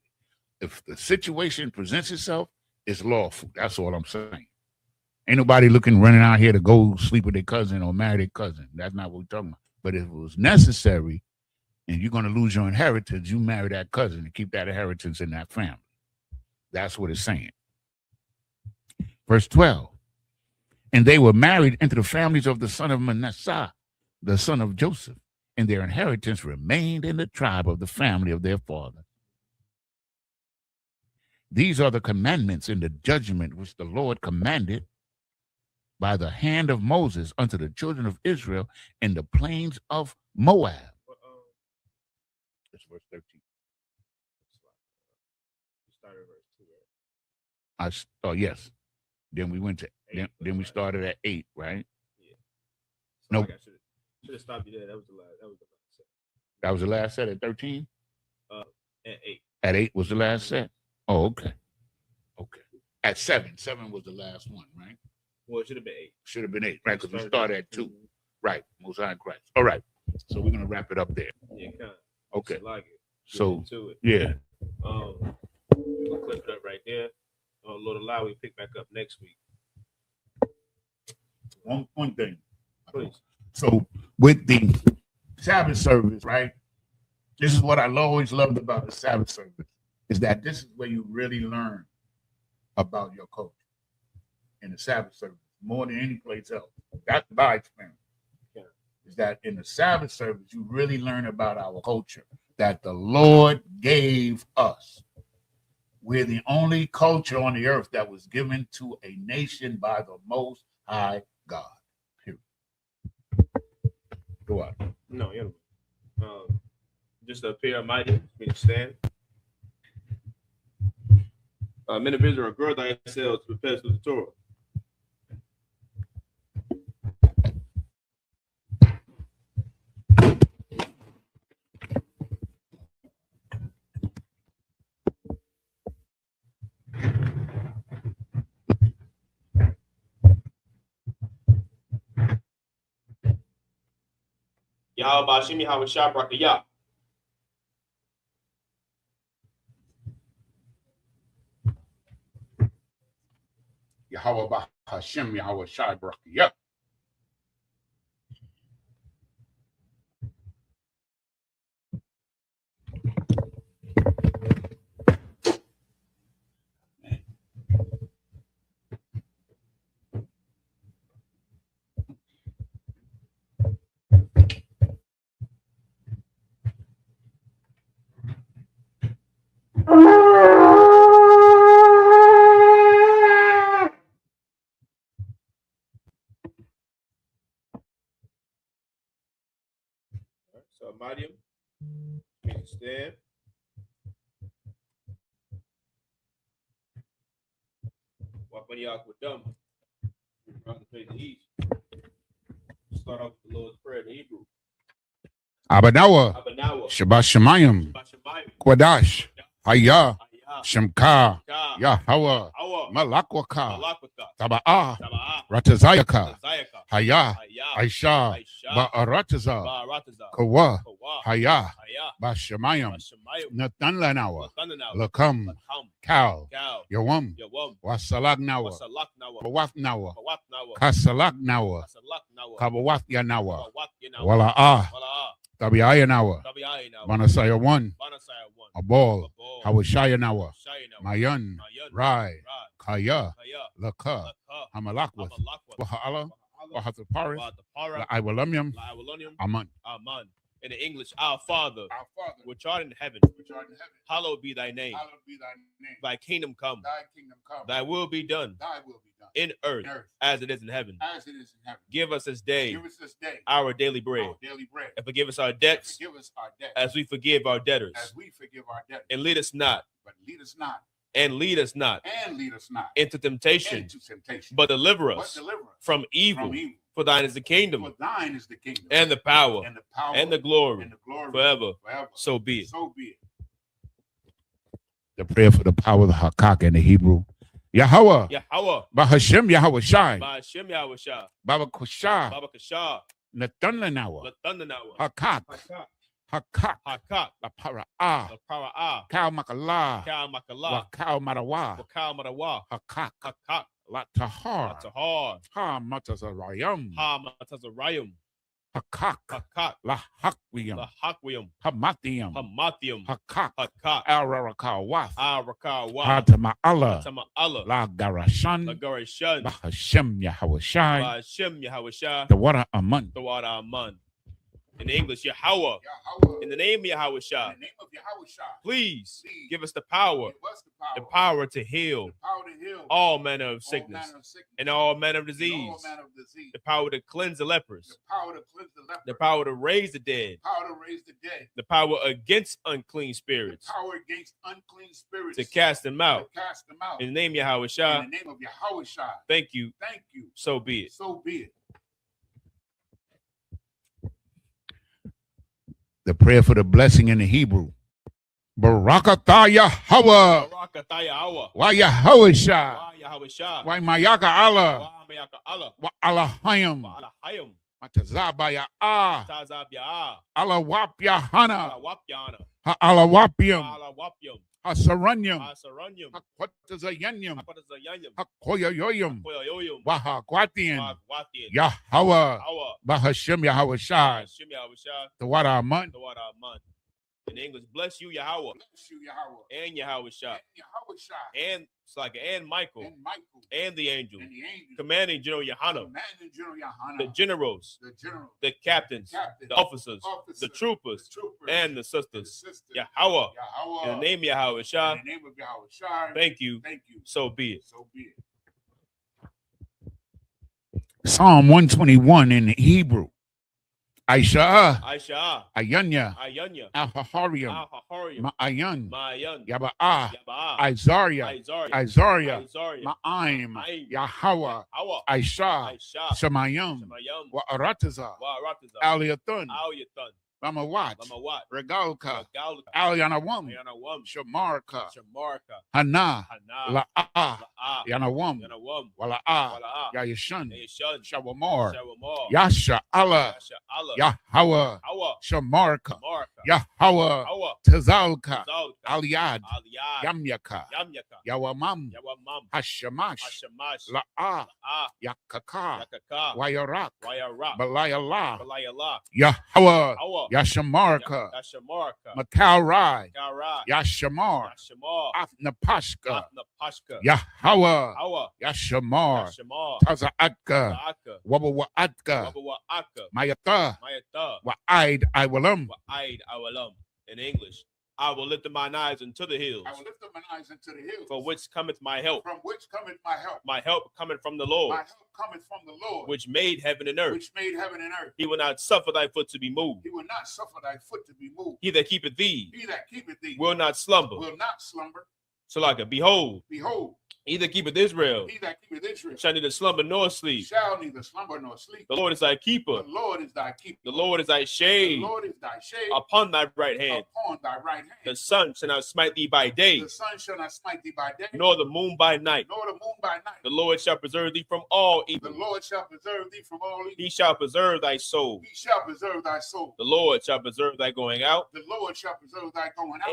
If the situation presents itself, it's lawful. That's all I'm saying. Ain't nobody running out here to go sleep with their cousin or marry their cousin. That's not what we're talking about. But if it was necessary and you're going to lose your inheritance, you marry that cousin to keep that inheritance in that family. That's what it's saying. Verse 12. And they were married into the families of the son of Manasseh, the son of Joseph, and their inheritance remained in the tribe of the family of their father. These are the commandments in the judgment which the Lord commanded by the hand of Moses unto the children of Israel in the plains of Moab. That's verse 13. You started verse 2, right? Oh, yes. Then we went to, then we started at 8, right? Yeah. So No. Like I should have stopped you there. That was the last set. That was the last set at 13? At 8. At 8 was the last set? Oh, okay. Okay. At 7. 7 was the last one, right? Well, it should have been 8. Should have been 8, right? Because we started at 2. Mm-hmm. Right. Most High Christ. All right. So we're going to wrap it up there. Yeah, kind of. Okay. Like it. So, to it. Yeah. We'll clip it up right there. Lord allow, we pick back up next week. One thing. Please. So with the Sabbath service, right? This is what I always loved about the Sabbath service, is that this is where you really learn about your culture in the Sabbath service, more than any place else. That's my experience. Yeah. Is that in the Sabbath service, you really learn about our culture that the Lord gave us. We're the only culture on the earth that was given to a nation by the Most High God. Period. Go out. No, you know. Just to appear mighty, we can stand. Men of Israel, gird thyself to prepare to the Torah. Yahweh Bashim Yahweh Shabrak Yah. Yahweh Hashem Yahweh Shabrak Yah. So Madium, we can stand. Walk on Yahweh with them. Around the face of the east. start off with the Lord's Prayer in Hebrew. Abanawa, Abanawa, Shabbat Shemayim, Bashamayim, Kwadash, Hayah, Ayah, Shemka, Ka, Yahweh, Awa, Malakwaka, Malakwaka, Taba'ah, Taba'a, Ratazayaka, Zayaka, Hayah, Ayah, Aisha, Aisha, Ba'arataza, Ba'arataza, Kawa, Kawa, Hayah, Ayah, Bashamayim, Bashamayim, Natanlanawa, Latananawa, Lakam, Lakam, Kal, Gal, Yawam, Yawam, Wasalagnawa, Wasalaknawa, Bawafnawa, Bawatnawa, Kasalagnawa, Kasalaknawa, Kabawathyanawa, Kawatyanawa, Wala'ah, Wala'a, Tabiayanawa, Tabi'ayanawa, Manasaya 1, Banasaya 1, Abol, Babal, Hawashayanawa, Shayanawa, Mayan, Mayan, Rai, Rai, Kaya, Kaya, Laka, Laka, Hamalakwath, Amalakwa, Waha'ala, Wahala, Wahathaparis, Wahatapara, La'Iwalumium, La'awalonium, Aman. Aman. In the English, our Father, which art in heaven, hallowed be thy name. Thy kingdom come. Thy will be done in earth as it is in heaven. Give us this day our daily bread. And forgive us our debts as we forgive our debtors. And lead us not. And lead us not into temptation, but deliver us from evil. For thine is the kingdom, and the power, and the glory, forever. So be it. The prayer for the power of the Hakak in the Hebrew. Yahweh, Yahweh, Bahashem Yahweh Shai, Ba'ashem Yahweh Shah, Baba Kushah, Baba Kashah, Natanlanawa, Latandanawa, Hakak, Hakak, Hakak, La Para'ah, La Para'ah, Kal Makalah, Kal Makalah, Wakal Marawa, Wakal Marawa, Hakak, Hakak, La Tahar, Latahar, Ha Matazarayam, Ha Matazarayim, Hakak, Hakak, La Hakwiyam, La Hakwiyam, Hamathiam, Hamathium, Hakak, Hakak, Al Rarakal Wath, Arakah, Hatama'ala, Tama'ala, La Garashan, Lagarashan, Bahashem Yahweh Shai, Ba'ashem Yahweh Shah, the water Aman. the water Aman. In English, Yahweh. In the name of Yahweh Shah, please give us the power to heal all manner of sickness and all manner of disease, the power to cleanse the lepers, the power to raise the dead, the power against unclean spirits, to cast them out. In the name of Yahweh Shah, thank you. So be it. The prayer for the blessing in the Hebrew. Barakatah Yahweh. Why Yahweh Shah. Why Mayaka Allah. Why Allahayim. Matazabaya Allah Wap Yahanna. Alawapium. Hasaranyam. Hakwatazayanyam. Hakoyoyoyam. Wahakwatian. Yahweh. Bahashem Yahweh Shai. The water Aman. In English, bless you, Yahweh. And Yahweh Shah. And Michael. And the angels. Commanding General YAHANNA. The generals. The captains. The officers. The troopers. And the sisters. Yahweh. In the name of Yahweh Shah. Thank you. So be it. Psalm 121 in Hebrew. I.S.U.P.K, I.S.U.P.K, Al-Haharium, Ma'ayan, Yaba'ah, Isaiah, Ma'aim, Yahweh, I.S.H.A, Shemayim, Wa'arataza, Aliyatun, Mamawat, Regalka, Al-Yanawam, Shamarka, Hana, La'ah, Yanawam, Wala'ah, Yayashan, Shawamor, Yasha Allah, Yahweh, Shamarka, Yahweh, Tazalka, Aliyad, Yamyaka, Yawamam, Hashamash, La'ah, Yakaka, Wayarak, Balayallah, Yahweh, Yashamarka, Makal Rai, Yashamar, Afnapashka, Yahweh, Yashamar, Tazaatka, Wabawaatka, Mayata, Wa'aid Iwalam. In English, I will lift up mine eyes unto the hills. For which cometh my help. My help cometh from the Lord. Which made heaven and earth. He will not suffer thy foot to be moved. He that keepeth thee will not slumber. So like behold, He that keepeth Israel shall neither slumber nor sleep. The Lord is thy keeper. The Lord is thy shade upon thy right hand. The sun shall not smite thee by day, nor the moon by night. The Lord shall preserve thee from all evil. He shall preserve thy soul. The Lord shall preserve thy going out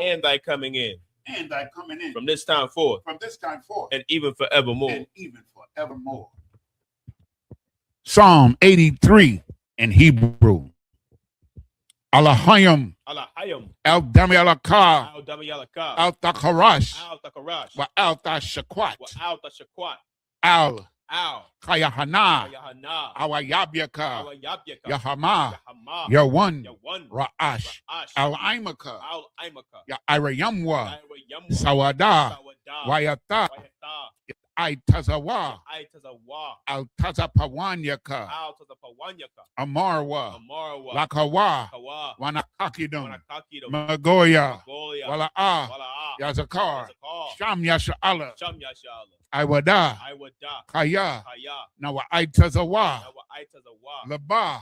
and thy coming in. From this time forth, and even forevermore. Psalm 83 in Hebrew. Alahayim, El Dami Alaka, El Takarash, Wa El Tashakwat, Al Kayahana, Awayabiyaka, Yahama, Yawan, Ra'ash, Al Imaka, Yairayamwa, Sawada, Wayata, I-Tazawa, Al-Tazapawanyaka, Amarwa, Lakawa, Wanakakidum, Magoya, Wala'a, Yazakar, Sham Yasha'ala, Iwada, Kaya, Nawa I-Tazawa, Laba,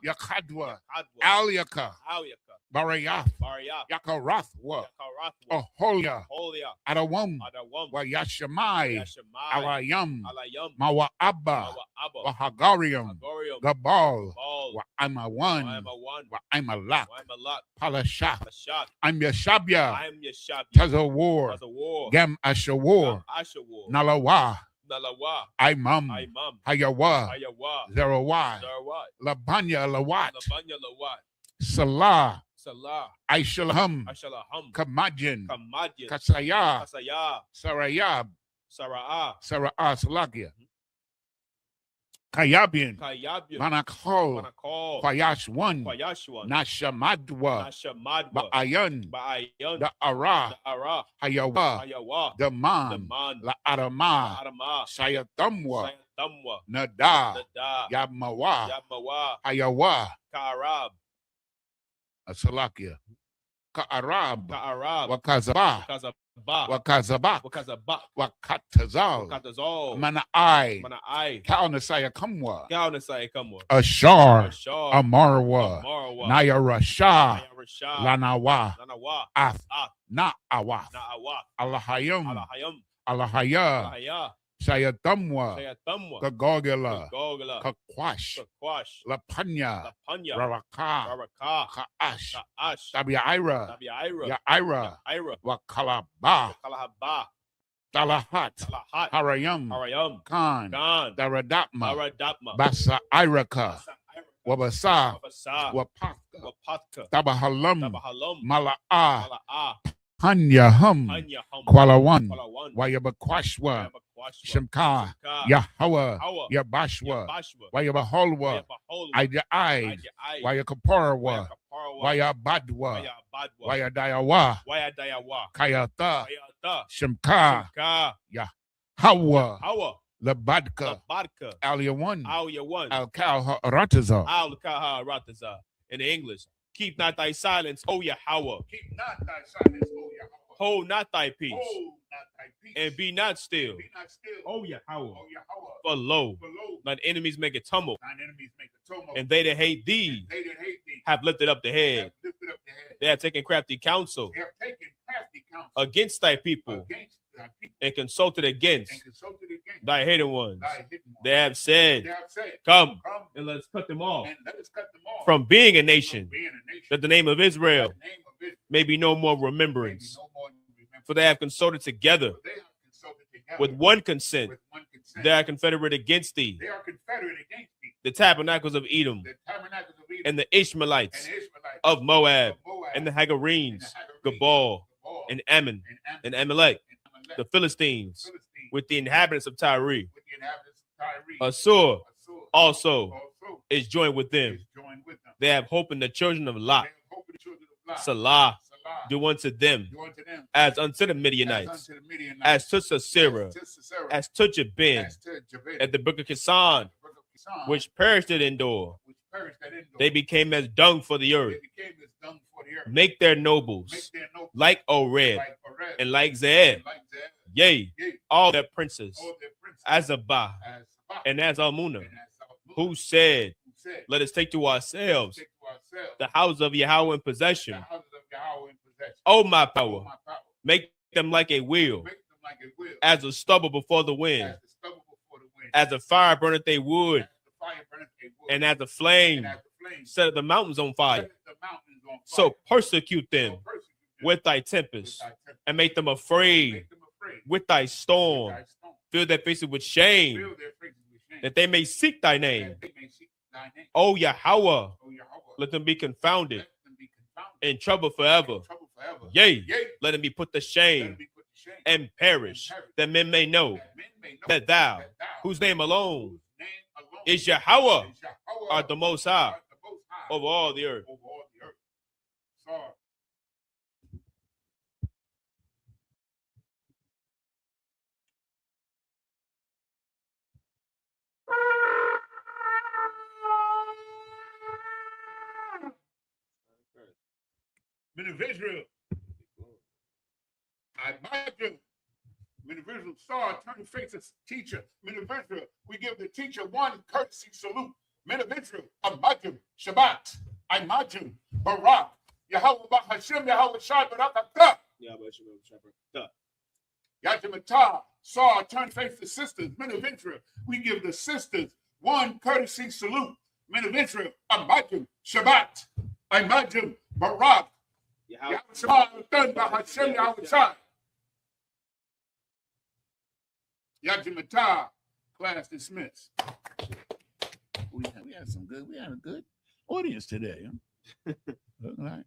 Yakadwa, Alyaka, Barayaf, Yakarathwa, Oholia, Adawam, Wayashamai, Alayam, Mawa'abba, Wahagarium, Gabal, Wa'amawan, Wa'amalak, Palashak, I'm Yashabya, Tazawar, Gam Ashawar, Nalawa, Imam, Hayawa, Zerawai, Labanya Lawat, Salah, I.S.U.P.K, Kamajin, Kasaya, Sarayab, Sara'ah, Salakia, Kayabian, Manakol, Kwayash one, Nashamadwa, Ba'ayan, Da'ara, Hayawa, Daman, La'arama, Sayatamwa, Nada, Yamawa, Hayawa, Salakia, Ka'arab, Wakazaba, Wakazabak, Wakatazal, Mana'ai, Kaunasaya Kamwa, Ashar, Amarwa, Nayarasha, Lanawa, Af, Na'awaf, Alahayam, Alahaya, Sayatamwa, Kagogala, Kakwash, Lapanya, Raraka, Ka'ash, Tabi'aira, Ya'ira, Wakalaba, Talahat, Harayam, Khan, Daradapma, Basa Iraka, Wabasa, Wapaka, Tabahalam, Mala'a, Hanyahum, Kualawan, Wayabakwashwa, Shemka, Yahweh, Yabashwa, Wayabaholwa, Idai, Wayakaparwa, Wayabadwa, Wayadayawa, Kayata, Shemka, Yahweh, Labadka, Aliyawan, Al-Kal Rataza. In English, keep not thy silence, O Yahweh. Keep not thy silence, O Yahweh. Hold not thy peace. And be not still. O Yahweh. For lo, thine enemies make a tumult. And they that hate thee have lifted up the head. They have taken crafty counsel against thy people and consulted against thy hidden ones. They have said, come and let's cut them off from being a nation, that the name of Israel may be no more remembrance. For they have consulted together with one consent. They are confederate against thee. The tabernacles of Edom and the Ishmaelites of Moab and the Hagarenes, Gabal and Ammon and Amalek, the Philistines with the inhabitants of Tyre. Assur also is joined with them. They have hope in the children of Lot. Salah, do unto them as unto the Midianites, as to Sisera, as to Jabin, at the brook of Kisan, which perished at Endor. They became as dung for the earth. Make their nobles like Oreb and like Zeeb. Yea, all their princes, as Abba and as Almuna, who said, let us take to ourselves the house of Yahweh in possession. Oh, my power, make them like a wheel, as a stubble before the wind, as a fire burneth a wood, and as a flame set the mountains on fire. So persecute them with thy tempest, and make them afraid with thy storm. Fill their faces with shame, that they may seek thy name. O Yahweh, let them be confounded, in trouble forever. Yea, let them be put to shame and perish, that men may know that thou, whose name alone is Yahweh, art the most high over all the earth. Men of Israel, I imagine men of Israel saw turn face as teacher. Men of Israel, we give the teacher one courtesy salute. Men of Israel, imagine Shabbat, imagine Barak, Yahweh Hashem, Yahweh Shai Barakatah. Yajamatah saw turn face the sisters. Men of Israel, we give the sisters one courtesy salute. Men of Israel, imagine Shabbat, imagine Barak. Yajamatah, class dismissed. We had a good audience today. Huh? All right.